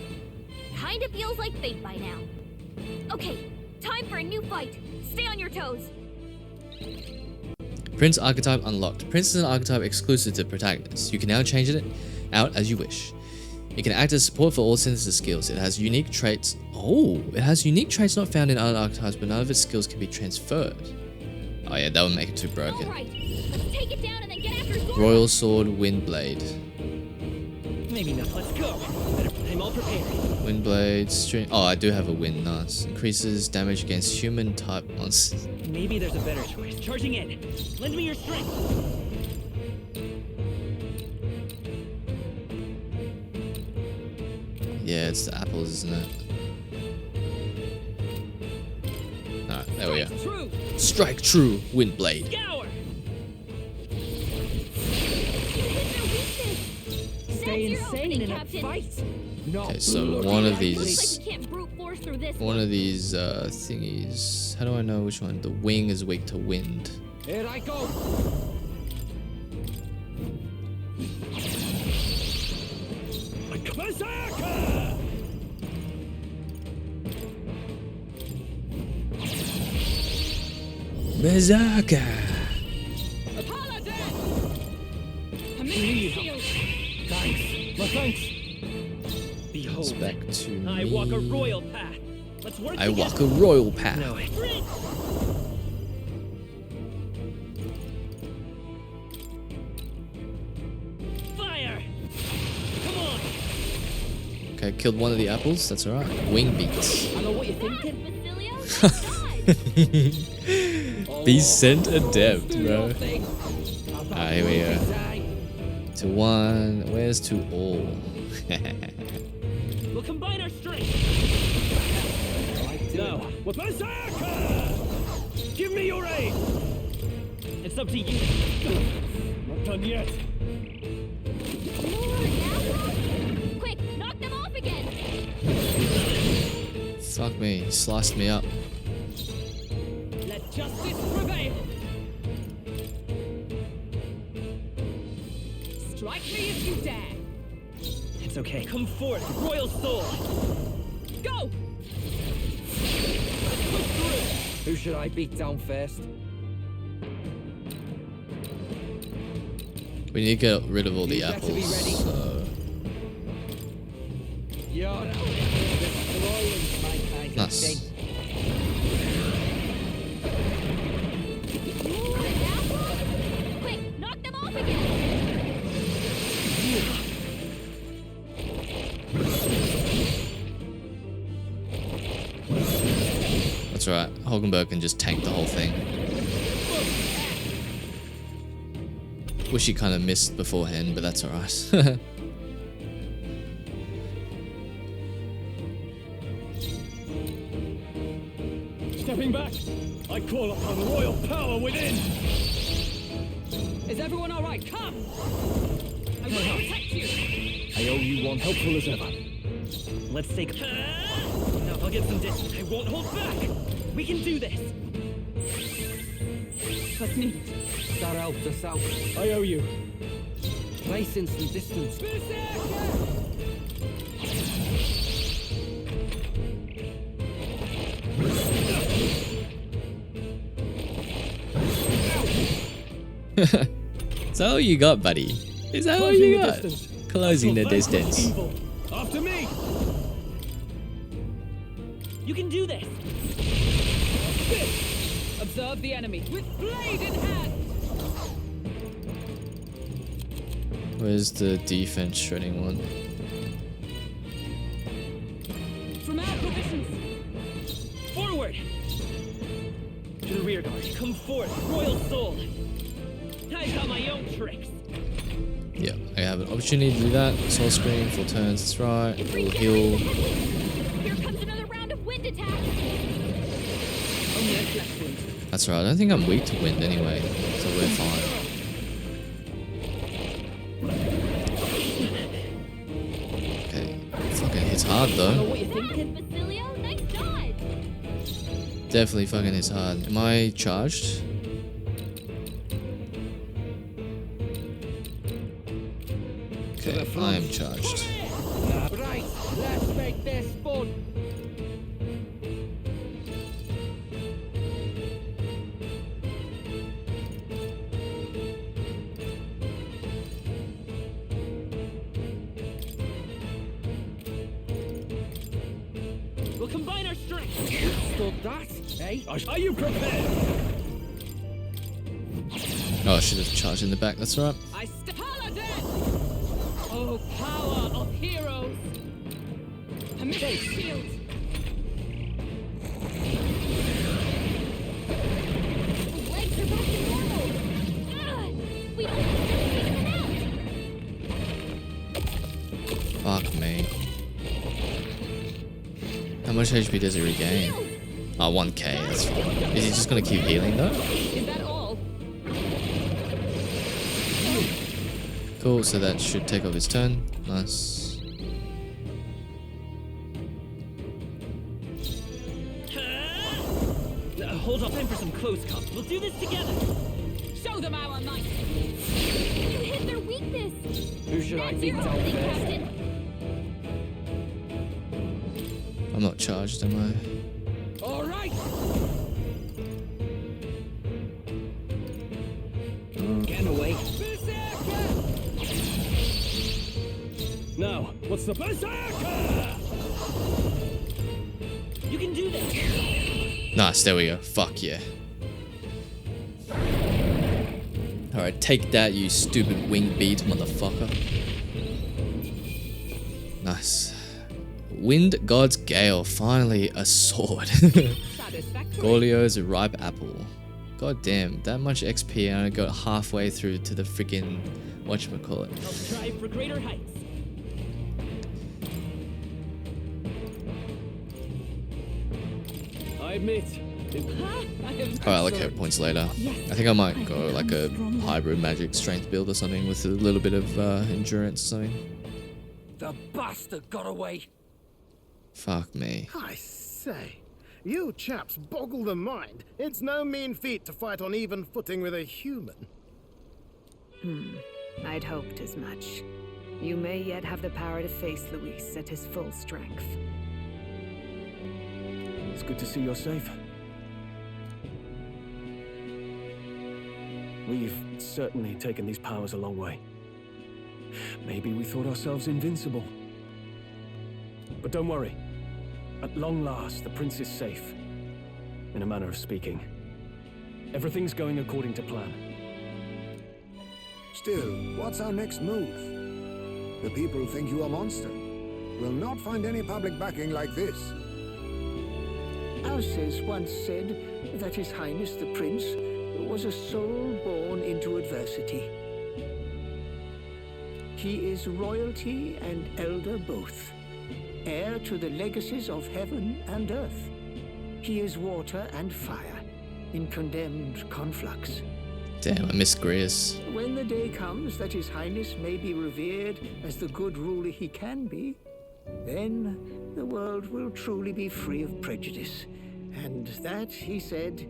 Kinda feels like fate by now. Okay, time for a new fight. Stay on your toes. Prince archetype unlocked. Prince is an archetype exclusive to protagonists. You can now change it out as you wish. It can act as support for all synthesis skills. It has unique traits. Oh, it has unique traits not found in other archetypes, but none of its skills can be transferred. Oh yeah, that would make it too broken. Alright, let's take it down and then get after Zorba. Royal Sword, Windblade. Maybe not. Let's go. I'm all prepared. Windblade, string. Oh, I do have a wind. Nice. Increases damage against human type monsters. Maybe there's a better choice. Charging in. Lend me your strength. Yeah, it's the apples, isn't it? Alright, there we go. True. Strike true, Windblade. Scour. Stay insane in a fight. Okay, so one of these, Looks like you can't brute force through this one of these thingies. How do I know which one? The wing is weak to wind. Here I go. Berserker! Berserker! Thanks. My thanks. Behold, Back to I me. walk a royal path. Let's work I together. walk a royal path. No. Fire! Come on! Okay, killed one of the apples. That's alright. Wing beats. I know what you're thinking. Descent adept, bro. Alright, here we go. To one. Where's to all? We'll combine our strength. No. What? Berserker! Give me your aid! It's up to you. Not done yet. Quick, knock them off again. Fuck me. He sliced me up. Let justice prevail. Strike me if you dare. It's okay. Come forth, royal soul. Go! Who should I beat down first? We need to get rid of all the apples. So. You're destroying my kind of thing. Quick, knock them off again! That's right. Hogenberg can just tank the whole thing. Wish he kind of missed beforehand, but that's alright. Stepping back, I call upon royal power within. Is everyone all right? Come! I will protect you! I owe you one, helpful as ever. Let's take... Now I'll get some distance. I won't hold back! We can do this! That's neat. That helped us out. I owe you. Nice instant distance. Is that all you got, buddy? Is that all you got? Closing the distance. Evil. After me! You can do this! Observe the enemy with blade in hand! Where's the defense shredding one? From our positions! Forward! To the rear guard. Come forth, royal soul! I've got my own tricks! Yeah, I have an opportunity to do that. Soul screen, full turns, that's right. We'll heal. Here comes another round of wind attacks! That's right, I don't think I'm weak to wind anyway, so we're fine. Okay, fucking hits hard though. Definitely fucking hits hard. Am I charged? Okay, I am charged. Right, let's make this fun. We'll combine our strength! Stood that, eh? Are you prepared? Oh, I should have charged in the back, that's right. Paladin! Oh, power of heroes! Permission shield! The legs are back to normal! We don't have to take them out! Fuck me. How much HP does he regain? Oh, 1k, that's fine. Is he just gonna keep healing though? Is that all? Cool, so that should take off his turn. Nice. Hold up, time for some close comp. We'll do this together. Show them our might! You hit their weakness! Who should I That's beat your down opening, first? Captain! I'm not charged, am I? All right. Get away. Now, what's the berserker? You can do this. Nice, there we go. Fuck yeah. Alright, take that, you stupid wing beat, motherfucker. Nice. Wind God's Gale, finally a sword. Gorlio's a ripe apple. God damn, that much XP and I got halfway through to the freaking whatchamacallit. I'll strive for greater heights. I admit. I'll allocate points later. I think I might go like a hybrid magic strength build or something with a little bit of endurance or something. The bastard got away. Fuck me. I say, you chaps boggle the mind. It's no mean feat to fight on even footing with a human. I'd hoped as much. You may yet have the power to face Luis at his full strength. It's good to see you're safe. We've certainly taken these powers a long way. Maybe we thought ourselves invincible. But don't worry. At long last, the prince is safe. In a manner of speaking. Everything's going according to plan. Still, what's our next move? The people think you a monster. Will not find any public backing like this. Alces once said that His Highness the Prince was a soul born into adversity. He is royalty and elder both, heir to the legacies of heaven and earth. He is water and fire in condemned conflux. Damn, I miss Grius. When the day comes that His Highness may be revered as the good ruler he can be, then the world will truly be free of prejudice. And that, he said,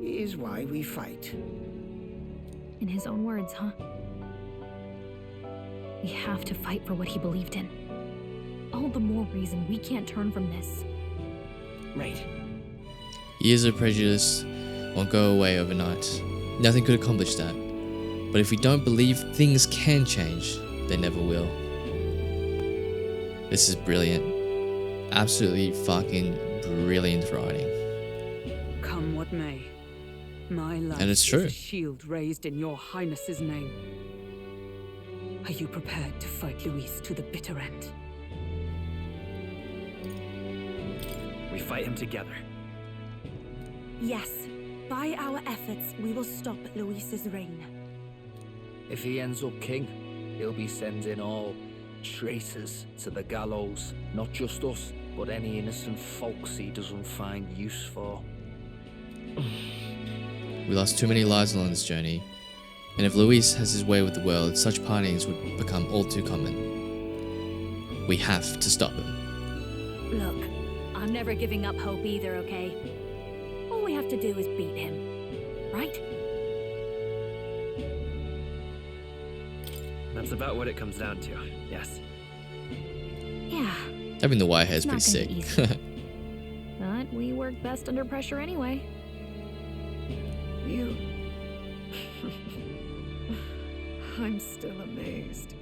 is why we fight. In his own words, huh? We have to fight for what he believed in. All the more reason we can't turn from this. Right. Years of prejudice won't go away overnight. Nothing could accomplish that. But if we don't believe things can change, they never will. This is brilliant. Absolutely fucking brilliant writing. Come what may. My life And it's true. is a shield raised in your highness's name. Are you prepared to fight Luis to the bitter end? We fight him together. Yes, by our efforts, we will stop Luis's reign. If he ends up king, he'll be sending all traitors to the gallows. Not just us, but any innocent folks he doesn't find use for. We lost too many lives along this journey, and if Luis has his way with the world, such partings would become all too common. We have to stop him. Look, I'm never giving up hope either, okay? All we have to do is beat him, right? That's about what it comes down to, yes. Yeah. Having the white hair is It's pretty not sick. gonna be easy. But we work best under pressure anyway. You... I'm still amazed.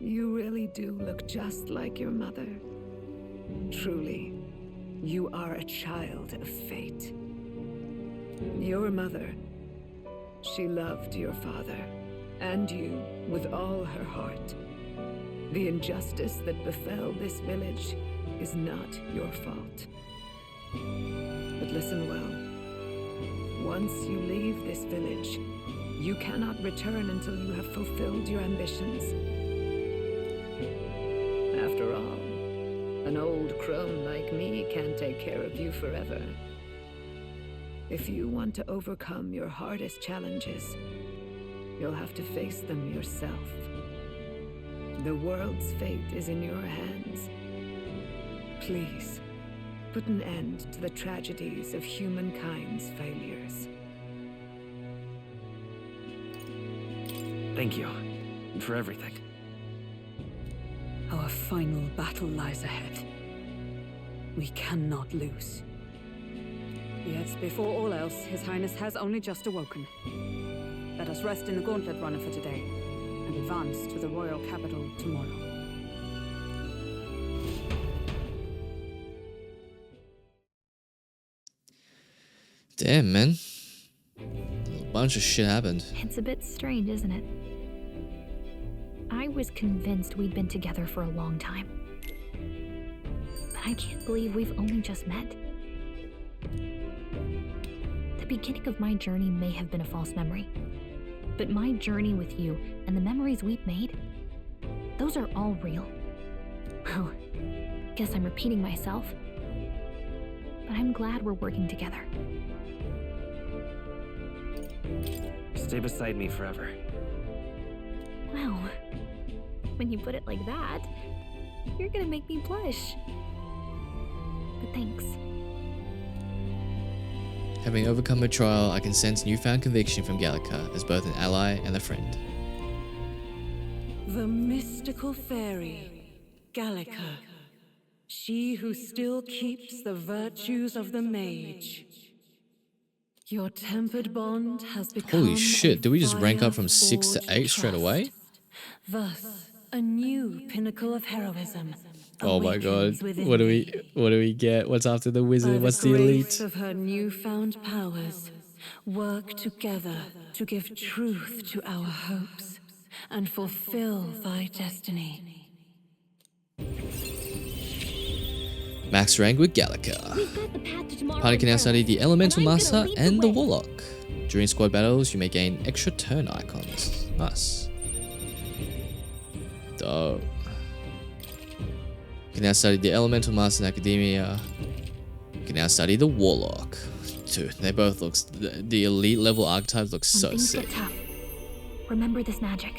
You really do look just like your mother. Truly, you are a child of fate. Your mother, she loved your father and you with all her heart. The injustice that befell this village is not your fault. But listen well. Once you leave this village, you cannot return until you have fulfilled your ambitions. After all, an old crone like me can't take care of you forever. If you want to overcome your hardest challenges, you'll have to face them yourself. The world's fate is in your hands. Please, put an end to the tragedies of humankind's failures. Thank you. And for everything. Our final battle lies ahead. We cannot lose. Yet, before all else, His Highness has only just awoken. Let us rest in the Gauntlet Runner for today, and advance to the royal capital tomorrow. Damn, man. A bunch of shit happened. It's a bit strange, isn't it? I was convinced we'd been together for a long time. But I can't believe we've only just met. The beginning of my journey may have been a false memory. But my journey with you and the memories we've made, those are all real. Well, guess I'm repeating myself. But I'm glad we're working together. Stay beside me forever. Wow. When you put it like that, you're gonna make me blush. But thanks. Having overcome her trial, I can sense newfound conviction from Gallica as both an ally and a friend. The mystical fairy, Gallica. She who still keeps the virtues of the mage. Your tempered bond has become Holy shit, a did we just rank up from 6 to fire-forged 8 straight away? trust. Thus, a new pinnacle of heroism Oh my god. awakens within What do thee. we get? What's after the By wizard? the What's the grace elite? of her newfound powers, work together to give truth to our hopes and fulfill thy destiny. Max rank with Gallica. Party can now study the Elemental Master and the Warlock. During squad battles, you may gain extra turn icons. Nice. Dope. You can now study the Elemental Master in Academia. You can now study the Warlock. Dude, they both look... The elite level archetypes look so When things sick. get tough, remember this magic.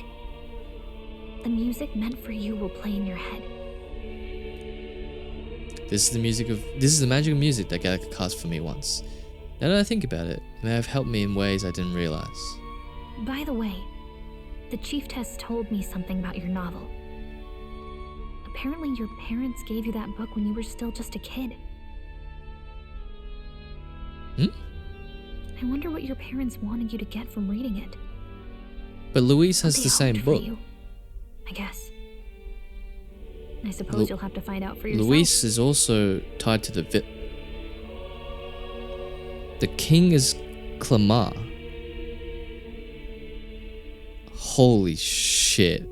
The music meant for you will play in your head. This is the magic of music that Gallica cast for me once. Now that I think about it, it may have helped me in ways I didn't realize. By the way, the Chieftess told me something about your novel. Apparently your parents gave you that book when you were still just a kid. I wonder what your parents wanted you to get from reading it. But Louise has What the they same hoped for book. you, I guess. I suppose you'll have to find out for yourself. Louise is also tied to the The king is Clamar. Holy shit.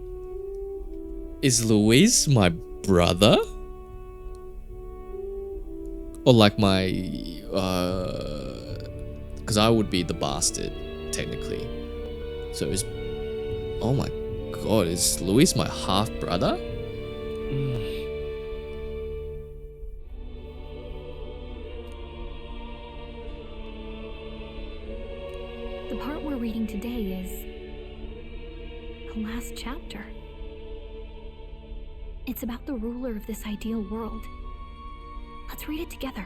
Is Louise my brother? Or like my... Because I would be the bastard, technically. So is... Oh my god, is Louise my half-brother? The part we're reading today is the last chapter. It's about the ruler of this ideal world. Let's read it together.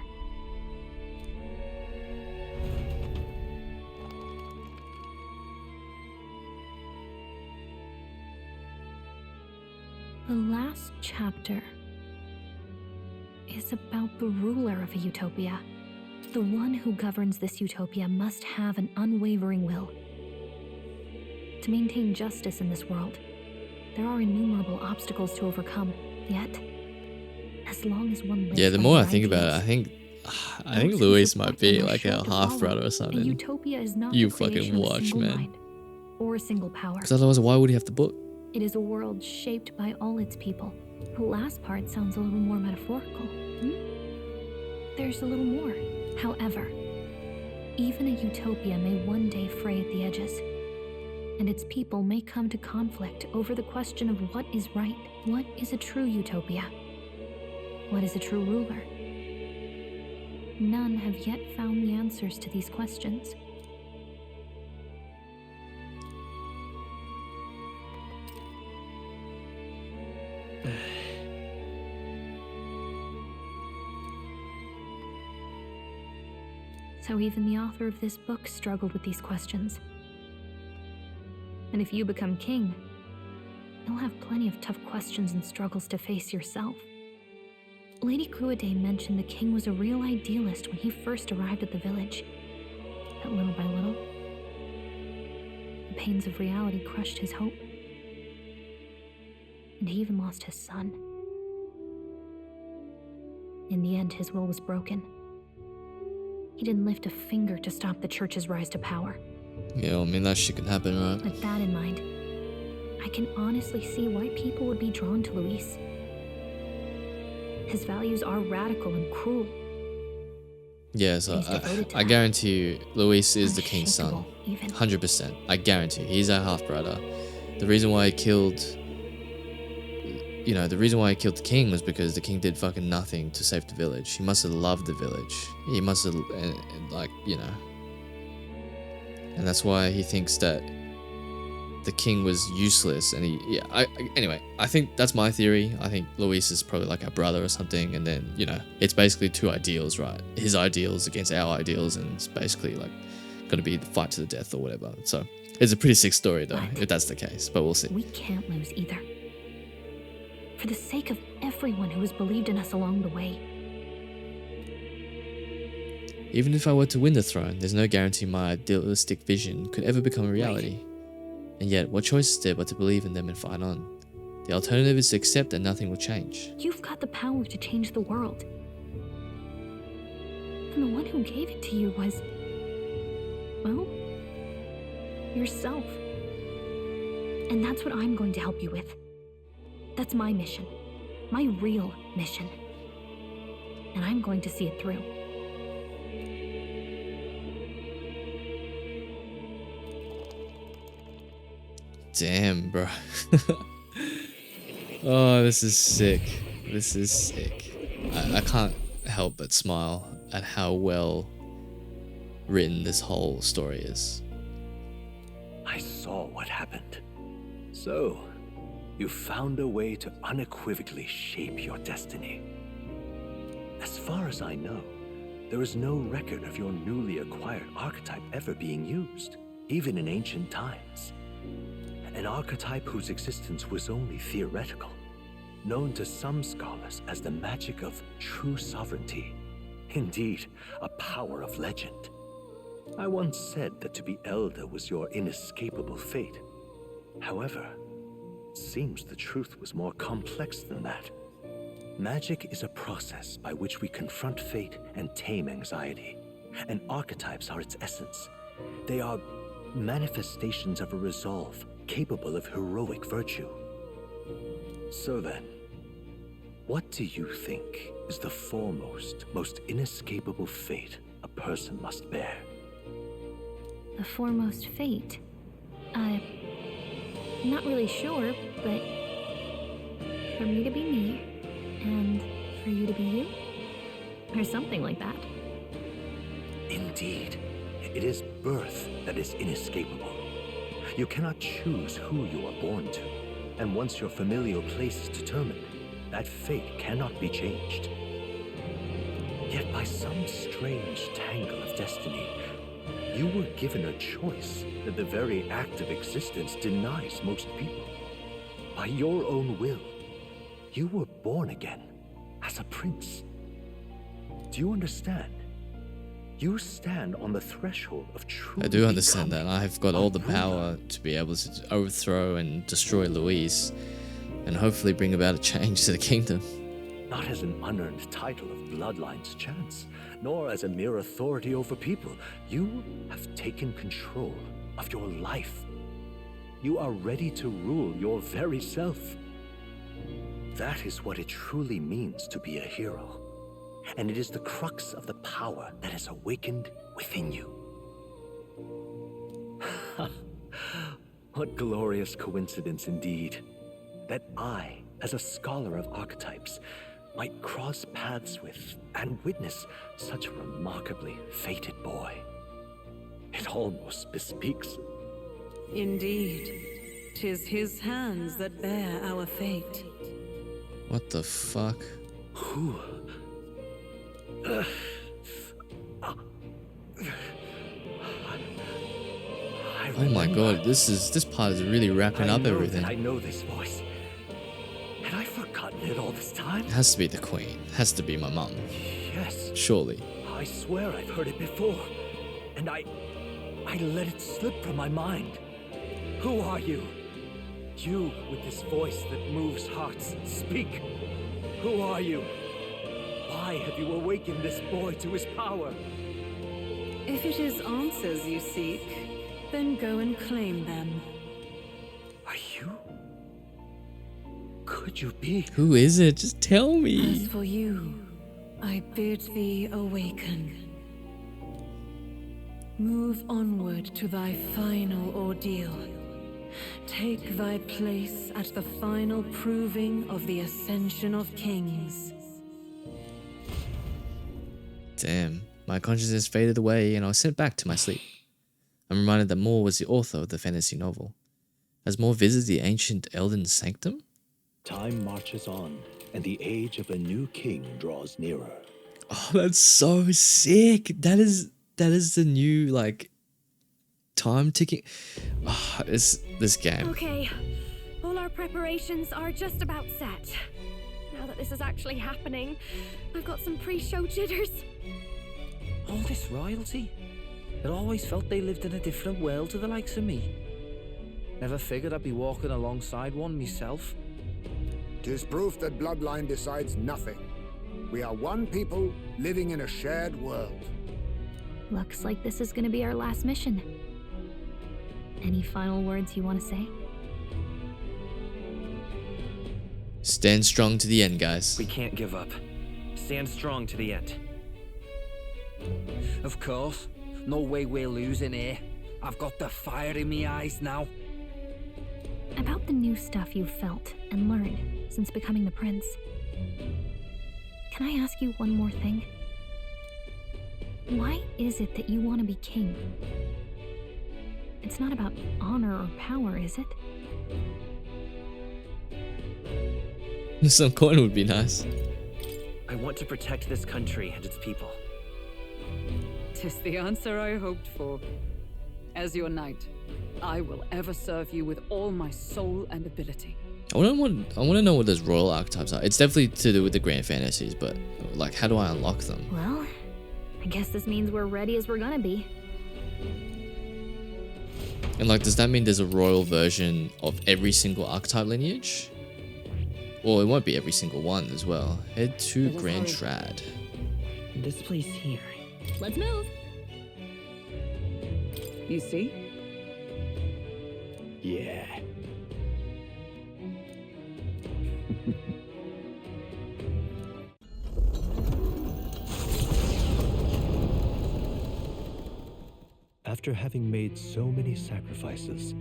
The last chapter is about the ruler of a utopia. The one who governs this utopia must have an unwavering will. To maintain justice in this world, there are innumerable obstacles to overcome, yet, as long as one lives Yeah, the by more I their think about it, ideals, I think those who Louise support might be them are like sure our to half brother follow. or A something. utopia is not You the creation fucking of a watch, single man. mind or a single power. Because otherwise, why would he have the book? It is a world shaped by all its people. The last part sounds a little more metaphorical. There's a little more. However, even a utopia may one day fray at the edges, and its people may come to conflict over the question of what is right. What is a true utopia? What is a true ruler? None have yet found the answers to these questions. So even the author of this book struggled with these questions. And if you become king, you'll have plenty of tough questions and struggles to face yourself. Lady Cruiday mentioned the king was a real idealist when he first arrived at the village. But little by little, the pains of reality crushed his hope. And he even lost his son. In the end, his will was broken. He didn't lift a finger to stop the church's rise to power. Yeah, I mean, that shit can happen, right? With that in mind, I can honestly see why people would be drawn to Luis. His values are radical and cruel. Yeah, so I guarantee you, Luis is the king's son. 100%. I guarantee you, he's our half-brother. The reason why he killed... You know, the reason why he killed the king was because the king did fucking nothing to save the village. He must have loved the village. He must have, like, you know. And that's why he thinks that the king was useless. And anyway, I think that's my theory. I think Luis is probably like our brother or something. And then, you know, it's basically two ideals, right? His ideals against our ideals. And it's basically like gonna be the fight to the death or whatever. So it's a pretty sick story though, if that's the case. But we'll see. We can't lose either. For the sake of everyone who has believed in us along the way. Even if I were to win the throne, there's no guarantee my idealistic vision could ever become a reality. And yet, what choice is there but to believe in them and fight on? The alternative is to accept that nothing will change. You've got the power to change the world. And the one who gave it to you was, well, yourself. And that's what I'm going to help you with. That's my mission. My real mission. And I'm going to see it through. Damn, bro. Oh, this is sick. This is sick. I can't help but smile at how well written this whole story is. I saw what happened. So, you found a way to unequivocally shape your destiny. As far as I know, there is no record of your newly acquired archetype ever being used, even in ancient times. An archetype whose existence was only theoretical, known to some scholars as the magic of true sovereignty. Indeed, a power of legend. I once said that to be elder was your inescapable fate. However, it seems the truth was more complex than that. Magic is a process by which we confront fate and tame anxiety, and archetypes are its essence. They are manifestations of a resolve capable of heroic virtue. So then, what do you think is the foremost, most inescapable fate a person must bear? The foremost fate? I'm not really sure, but for me to be me, and for you to be you? Or something like that. Indeed, it is birth that is inescapable. You cannot choose who you are born to, and once your familial place is determined, that fate cannot be changed. Yet by some strange tangle of destiny, you were given a choice that the very act of existence denies most people. By your own will, you were born again as a prince. Do you understand? You stand on the threshold of truth. I do understand that. I've got all the power to be able to overthrow and destroy Louise, and hopefully bring about a change to the kingdom. Not as an unearned title of bloodline's chance, nor as a mere authority over people. You have taken control of your life. You are ready to rule your very self. That is what it truly means to be a hero. And it is the crux of the power that is awakened within you. What glorious coincidence indeed, that I, as a scholar of archetypes, might cross paths with and witness such a remarkably fated boy. It almost bespeaks. Indeed, 'tis his hands that bear our fate. What the fuck? Who? Oh my god, this part is really wrapping up everything. I know this voice. Had I forgotten it all this time? It has to be the queen. It has to be my mum. Yes. Surely. I swear I've heard it before, and I let it slip from my mind. Who are you? You with this voice that moves hearts. Speak. Who are you? Why have you awakened this boy to his power? If it is answers you seek, then go and claim them. Are you? Could you be? Who is it? Just tell me. As for you, I bid thee awaken. Move onward to thy final ordeal. Take thy place at the final proving of the ascension of kings. Damn, my consciousness faded away and I was sent back to my sleep. I'm reminded that Moore was the author of the fantasy novel. Has Moore visited the ancient Elden Sanctum? Time marches on, and the age of a new king draws nearer. Oh, that's so sick. That is the new, like, time ticking. Oh, this game. Okay, all our preparations are just about set. Now that this is actually happening, I've got some pre-show jitters. All this royalty. It always felt they lived in a different world to the likes of me. Never figured I'd be walking alongside one myself. 'Tis proof that bloodline decides nothing. We are one people living in a shared world. Looks like this is gonna be our last mission. Any final words you want to say? Stand strong to the end, guys. We can't give up. Stand strong to the end. Of course. No way we're losing here. I've got the fire in my eyes now. About the new stuff you've felt and learned since becoming the prince. Can I ask you one more thing? Why is it that you want to be king? It's not about honor or power, is it? Some coin would be nice. I want to protect this country and its people. 'Tis the answer I hoped for. As your knight, I will ever serve you with all my soul and ability. I want to know what those royal archetypes are. It's definitely to do with the grand fantasies, but like, how do I unlock them? Well, I guess this means we're ready as we're gonna be. And like, does that mean there's a royal version of every single archetype lineage? Well, it won't be every single one as well. Head to Grand Trad. This place here. Let's move. You see? Yeah. After having made so many sacrifices,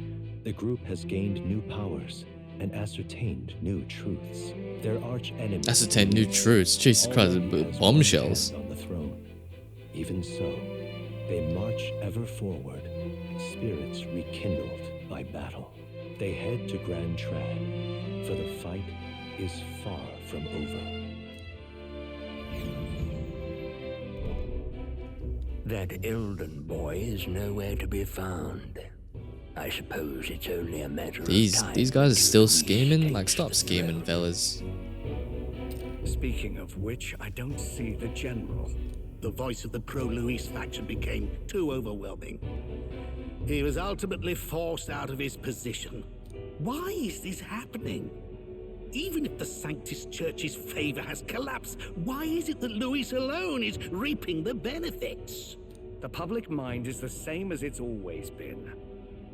the group has gained new powers and ascertained new truths. Their arch enemy. Ascertained new truths. Jesus Christ, bombshells. On the throne. Even so, they march ever forward, spirits rekindled by battle. They head to Grand Trad, for the fight is far from over. That Elden boy is nowhere to be found. I suppose it's only a matter of time. These guys are still scheming? Like, stop scheming, fellas. Speaking of which, I don't see the general. The voice of the pro-Luis faction became too overwhelming. He was ultimately forced out of his position. Why is this happening? Even if the Sanctus Church's favor has collapsed, why is it that Luis alone is reaping the benefits? The public mind is the same as it's always been.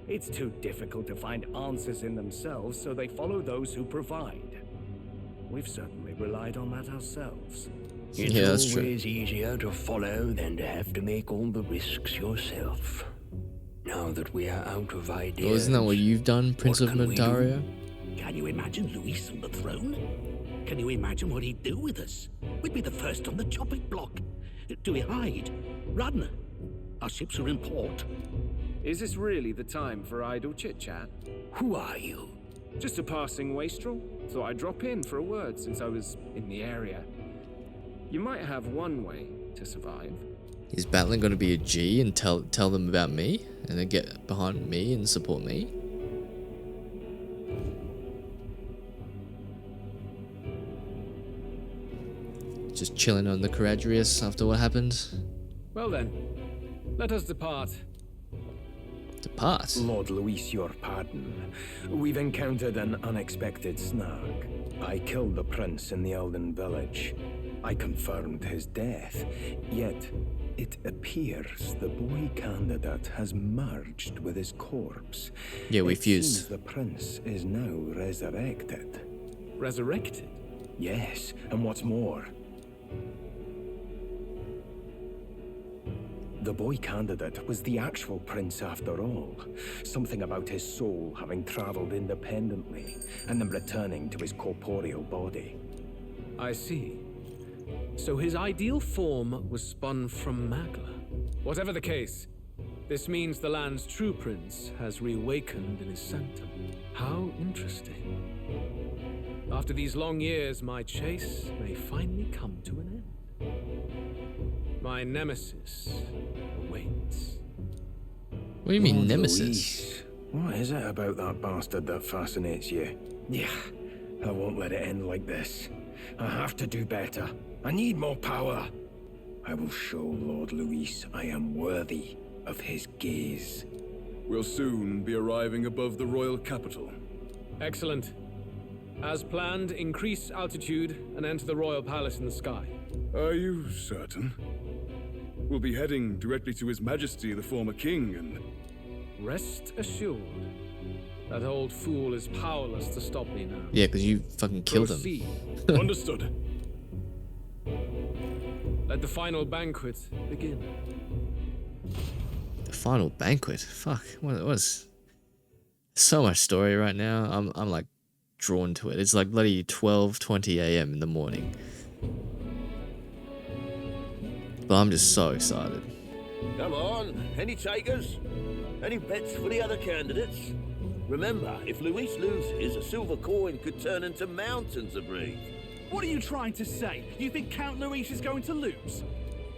It's too difficult to find answers in themselves, so they follow those who provide. We've certainly relied on that ourselves. It's always easier to follow than to have to make all the risks yourself. Now that we are out of ideas... Well, isn't that what you've done, Prince of Montario? Can you imagine Luis on the throne? Can you imagine what he'd do with us? We'd be the first on the chopping block. Do we hide? Run? Our ships are in port. Is this really the time for idle chit-chat? Who are you? Just a passing wastrel. Thought I'd drop in for a word since I was in the area. You might have one way to survive. Is battling going to be a G and tell them about me? And then get behind me and support me? Just chilling on the Caradrius after what happened? Well then, let us depart. Depart? Lord Luis, your pardon. We've encountered an unexpected snag. I killed the prince in the Elden village. I confirmed his death, yet it appears the boy candidate has merged with his corpse. Yeah, we It fused. seems the prince is now resurrected. Resurrected? Yes, and what's more, the boy candidate was the actual prince after all. Something about his soul having traveled independently and then returning to his corporeal body. I see. So his ideal form was spun from Magla. Whatever the case, this means the land's true prince has reawakened in his sanctum. How interesting. After these long years, my chase may finally come to an end. My nemesis awaits. What do you mean, Lord nemesis? Luis, what is it about that bastard that fascinates you? Yeah, I won't let it end like this. I have to do better. I need more power. I will show Lord Luis I am worthy of his gaze. We'll soon be arriving above the royal capital. Excellent. As planned, increase altitude and enter the royal palace in the sky. Are you certain? We'll be heading directly to His Majesty, the former king, and... Rest assured, that old fool is powerless to stop me now. Yeah, because you fucking killed Proceed. him. Understood. Let the final banquet begin. The final banquet? Fuck, what was... So much story right now. I'm like drawn to it. It's like bloody 12:20 a.m. in the morning. But I'm just so excited. Come on, any takers? Any bets for the other candidates? Remember, if Luis loses, a silver coin could turn into mountains of breeze. What are you trying to say? You think Count Luis is going to lose?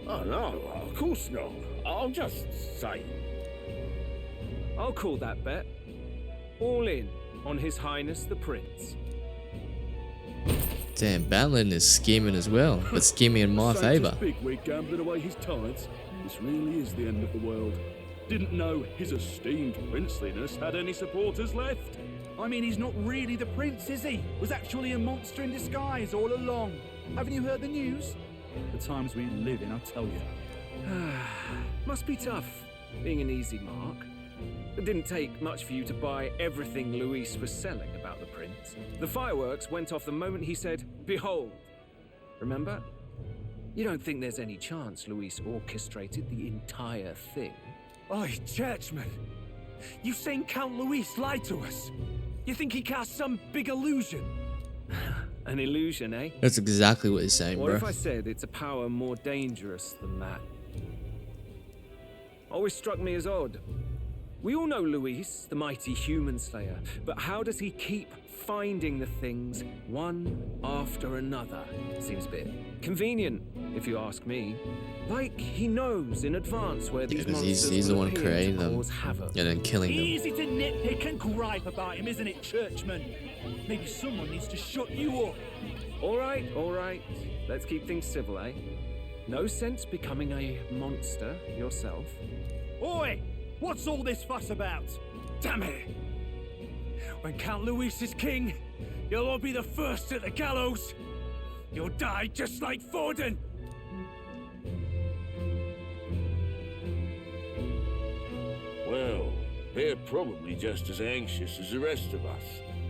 Oh no, of course not. I'll just say. I'll call that bet. All in on His Highness the Prince. Damn, Batlin is scheming as well, but scheming in my favour. Bigwig gambling away his tides. This really is the end of the world. Didn't know his esteemed princeliness had any supporters left. I mean, he's not really the prince, is he? Was actually a monster in disguise all along. Haven't you heard the news? The times we live in, I tell you. Must be tough, being an easy mark. It didn't take much for you to buy everything Luis was selling about the prince. The fireworks went off the moment he said, "Behold." Remember? You don't think there's any chance Luis orchestrated the entire thing? Oi, churchman. You saying Count Luis lied to us? You think he cast some big illusion? An illusion, eh? That's exactly what he's saying, What bro. if I said it's a power more dangerous than that? Always struck me as odd. We all know Luis, the mighty human slayer, but how does he keep finding the things one after another? Seems a bit convenient, if you ask me. Like he knows in advance where these monsters he's the will one appear creating to them cause havoc. and then killing them. Easy to nitpick and gripe about him, isn't it, churchman? Maybe someone needs to shut you up. All right. Let's keep things civil, eh? No sense becoming a monster yourself. Oi! What's all this fuss about? Damn it! When Count Luis is king, you'll all be the first at the gallows. You'll die just like Forden. Well, they're probably just as anxious as the rest of us.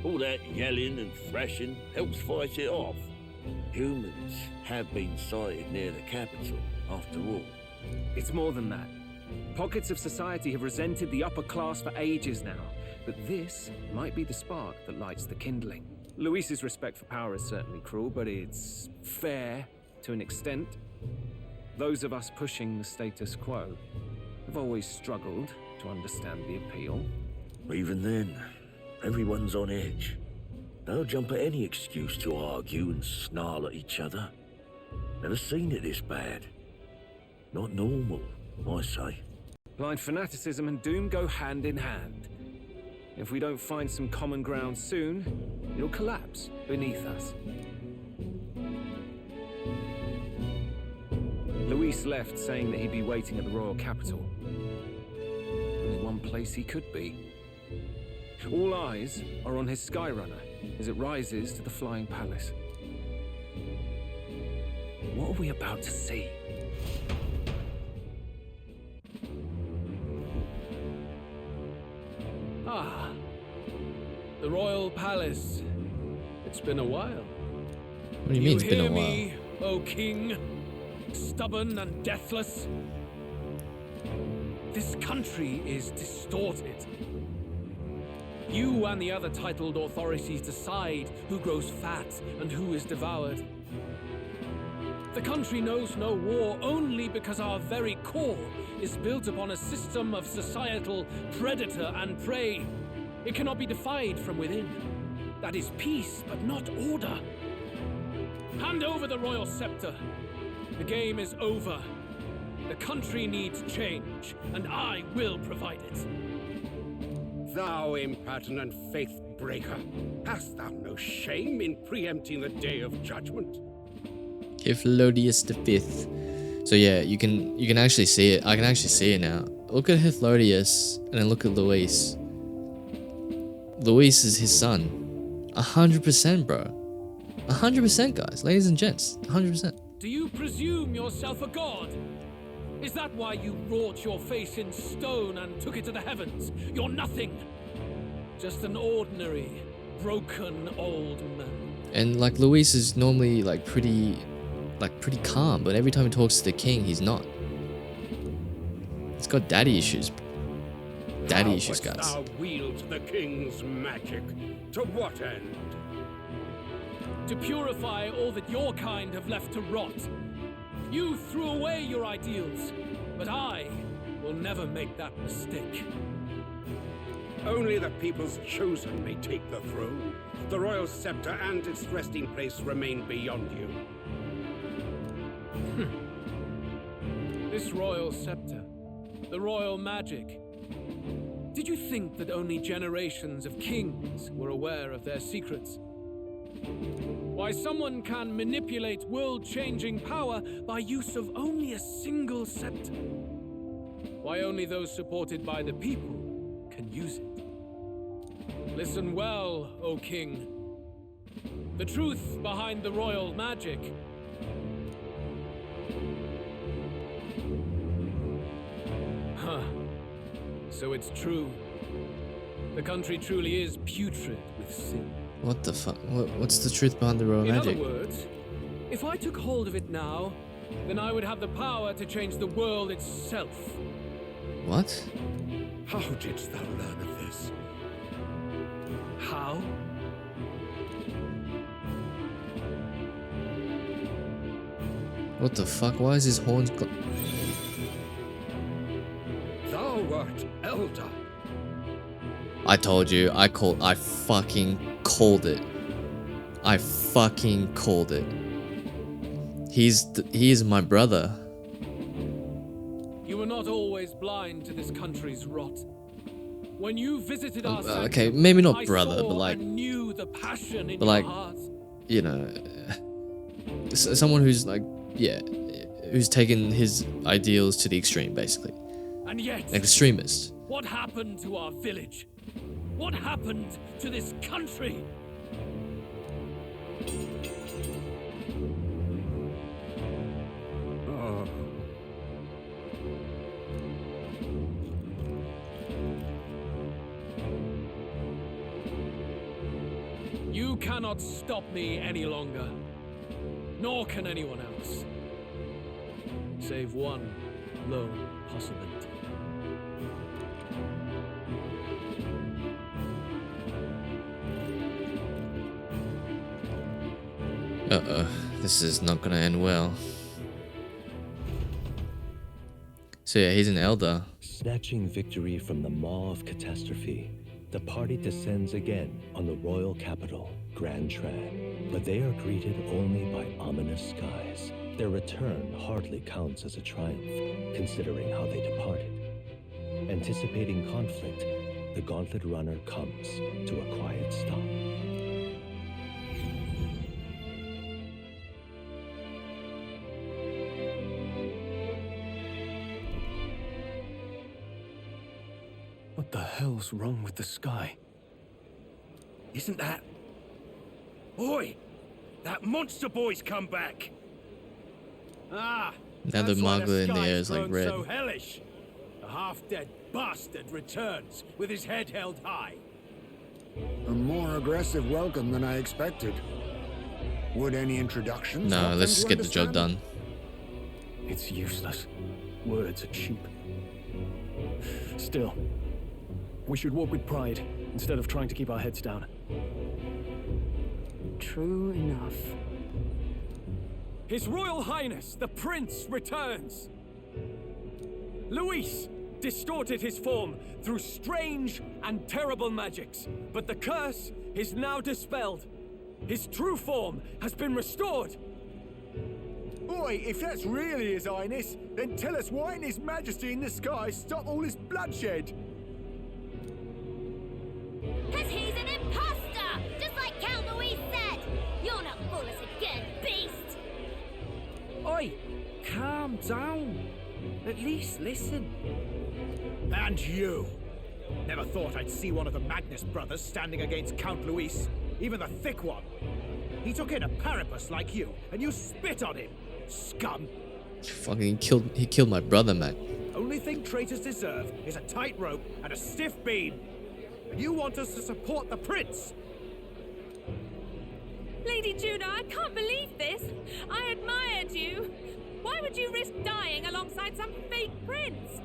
All that yelling and thrashing helps fight it off. Humans have been sighted near the capital, after all. It's more than that. Pockets of society have resented the upper class for ages now, but this might be the spark that lights the kindling. Luis's respect for power is certainly cruel, but it's fair to an extent. Those of us pushing the status quo have always struggled to understand the appeal. Even then, everyone's on edge. They'll jump at any excuse to argue and snarl at each other. Never seen it this bad. Not normal, I say. Blind fanaticism and doom go hand in hand. If we don't find some common ground soon, it'll collapse beneath us. Luis left saying that he'd be waiting at the royal capital. Only one place he could be. All eyes are on his Skyrunner as it rises to the flying palace. What are we about to see? Ah, the royal palace. It's been a while. What do you mean it's been a while? Me, O king, stubborn and deathless? This country is distorted. You and the other titled authorities decide who grows fat and who is devoured. The country knows no war only because our very core is built upon a system of societal predator and prey. It cannot be defied from within. That is peace, but not order. Hand over the royal scepter. The game is over. The country needs change, and I will provide it. Thou impertinent faith breaker, hast thou no shame in preempting the day of judgment? If Lodius V So yeah, you can actually see it. I can actually see it now. Look at Hythlodaeus and then look at Luis. Luis is his son. 100%, bro. 100%, guys. Ladies and gents. 100%. Do you presume yourself a god? Is that why you wrought your face in stone and took it to the heavens? You're nothing. Just an ordinary, broken old man. And like Luis is normally like pretty calm, but every time he talks to the king, he's not. He's got daddy issues. Daddy issues, guys. How wouldst thou wield the king's magic? To what end? To purify all that your kind have left to rot. You threw away your ideals, but I will never make that mistake. Only the people's chosen may take the throne. The royal scepter and its resting place remain beyond you. This royal scepter, the royal magic. Did you think that only generations of kings were aware of their secrets? Why someone can manipulate world-changing power by use of only a single scepter? Why only those supported by the people can use it? Listen well, O king. The truth behind the royal magic. Huh. So it's true. The country truly is putrid with sin. What the fuck? What's the truth behind the royal magic? In other words, if I took hold of it now, then I would have the power to change the world itself. What? How didst thou learn of this? How? What the fuck? Why is his horns Thou art elder. I told you. I fucking called it. I fucking called it. He is my brother. You were not always blind to this country's rot. When you visited our okay, maybe not I brother, saw but like, and knew the passion in but your like, heart. you know, someone who's like, yeah, who's taken his ideals to the extreme, basically. And yet, an extremist. What happened to our village? What happened to this country? Oh. You cannot stop me any longer. Nor can anyone else. Save one lone possibility. Uh-oh, this is not gonna end well. So yeah, he's an elder. Snatching victory from the maw of catastrophe, the party descends again on the royal capital, Grand Tran. But they are greeted only by ominous skies. Their return hardly counts as a triumph, considering how they departed. Anticipating conflict, the Gauntlet Runner comes to a quiet stop. What the hell's wrong with the sky? Isn't that... Oi! That monster boy's come back! Ah! Now the magla in the air is like red. So hellish. The half-dead bastard returns with his head held high. A more aggressive welcome than I expected. Would any introductions? No, let's just get the job done. It's useless. Words are cheap. Still, we should walk with pride instead of trying to keep our heads down. True enough. His Royal Highness, the Prince, returns! Luis distorted his form through strange and terrible magics, but the curse is now dispelled. His true form has been restored. Oi, if that's really His Highness, then tell us why in His Majesty in the sky stop all this bloodshed? Cause he's an imposter! Just like Count Louis said! You'll not fool us again, beast! Oi! Calm calm down. At least listen. And you! Never thought I'd see one of the Magnus brothers standing against Count Luis, even the thick one. He took in a parapus like you, and you spit on him, scum! Fucking killed my brother, man. Only thing traitors deserve is a tight rope and a stiff beam. And you want us to support the prince? Lady Juno, I can't believe this. I admired you. Why would you risk dying alongside some fake prince?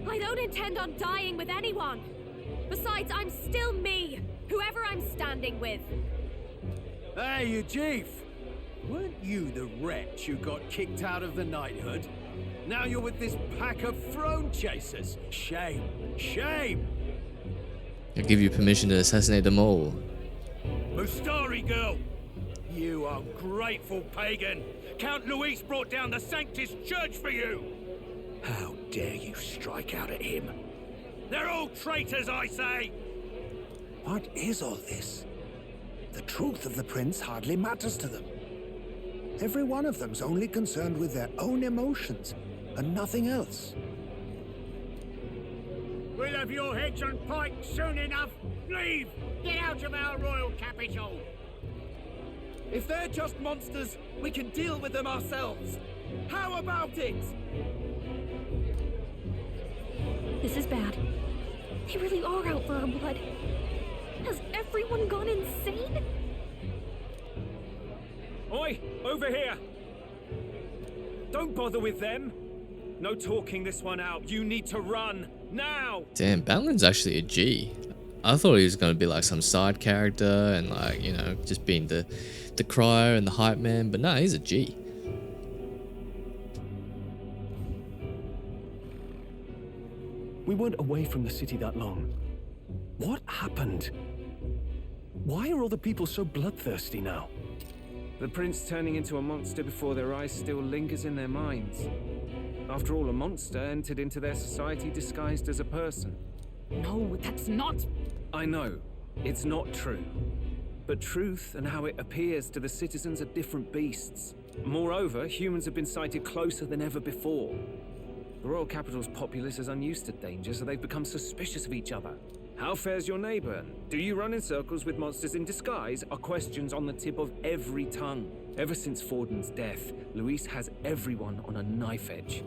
I don't intend on dying with anyone. Besides, I'm still me, whoever I'm standing with. Hey, you chief! Weren't you the wretch who got kicked out of the knighthood? Now you're with this pack of throne chasers. Shame! Shame! I give you permission to assassinate them all. Mustari girl! You ungrateful pagan! Count Luis brought down the Sanctus Church for you! How dare you strike out at him? They're all traitors, I say! What is all this? The truth of the prince hardly matters to them. Every one of them's only concerned with their own emotions and nothing else. We'll have your heads on pike soon enough. Leave! Get out of our royal capital! If they're just monsters, we can deal with them ourselves. How about it? This is bad. They really are out for our blood. Has everyone gone insane? Oi, over here! Don't bother with them. No talking this one out. You need to run, now! Damn, Balin's actually a G. I thought he was going to be like some side character and like, you know, just being the crier and the hype man, but no, he's a G. We weren't away from the city that long. What happened? Why are all the people so bloodthirsty now? The prince turning into a monster before their eyes still lingers in their minds. After all, a monster entered into their society disguised as a person. No, that's not... I know, it's not true. But truth and how it appears to the citizens are different beasts. Moreover, humans have been sighted closer than ever before. The royal capital's populace is unused to danger, so they've become suspicious of each other. How fares your neighbor? Do you run in circles with monsters in disguise? Are questions on the tip of every tongue. Ever since Forden's death, Luis has everyone on a knife edge.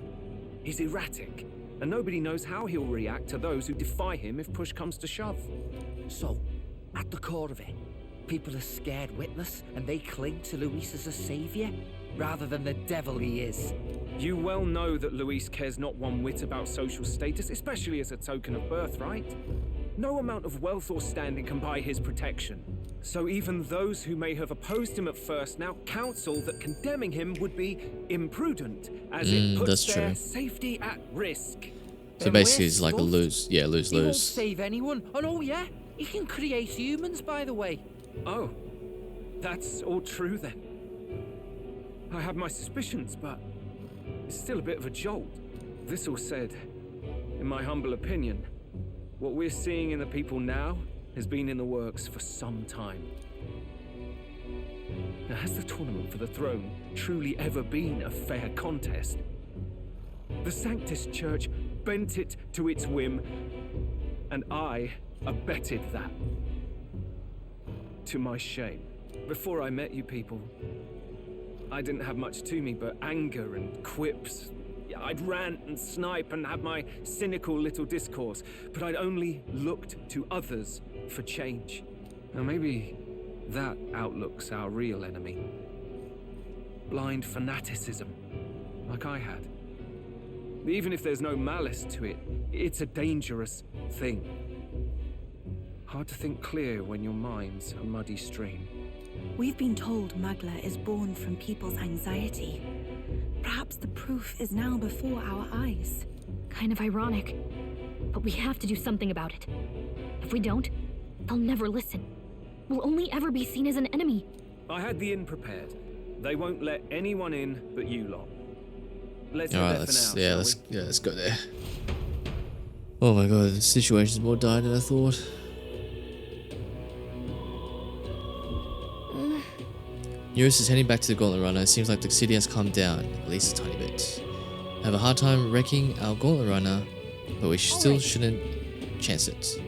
He's erratic, and nobody knows how he'll react to those who defy him if push comes to shove. So, at the core of it, people are scared witless and they cling to Luis as a savior, rather than the devil he is. You well know that Luis cares not one whit about social status, especially as a token of birthright. No amount of wealth or standing can buy his protection. So even those who may have opposed him at first now counsel that condemning him would be imprudent, as it puts their safety at risk. So basically it's like a lose, He won't lose-lose. save anyone. And oh yeah, he can create humans, by the way. Oh, that's all true then. I have my suspicions, but it's still a bit of a jolt. This all said, in my humble opinion, what we're seeing in the people now has been in the works for some time. Now, has the tournament for the throne truly ever been a fair contest? The Sanctus Church bent it to its whim, and I abetted that. To my shame. Before I met you people, I didn't have much to me but anger and quips. I'd rant and snipe and have my cynical little discourse, but I'd only looked to others for change. Now maybe that outlook's our real enemy. Blind fanaticism, like I had. Even if there's no malice to it, it's a dangerous thing. Hard to think clear when your mind's a muddy stream. We've been told Magla is born from people's anxiety. Perhaps the proof is now before our eyes. Kind of ironic, but we have to do something about it. If we don't, they'll never listen. We'll only ever be seen as an enemy. I had the inn prepared. They won't let anyone in but you lot. Let's All right, go there for now, let's go there. Oh my god, the situation's more dire than I thought. Eurus is heading back to the Gauntlet Runner. It seems like the city has calmed down, at least a tiny bit. I have a hard time wrecking our Gauntlet Runner, but we still shouldn't chance it.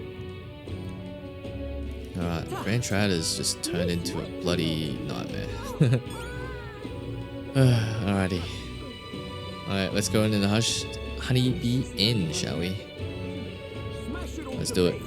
Alright, Grand Trad has just turned into a bloody nightmare. Alrighty. Alright, let's go into the Honeybee Inn, shall we? Let's do it.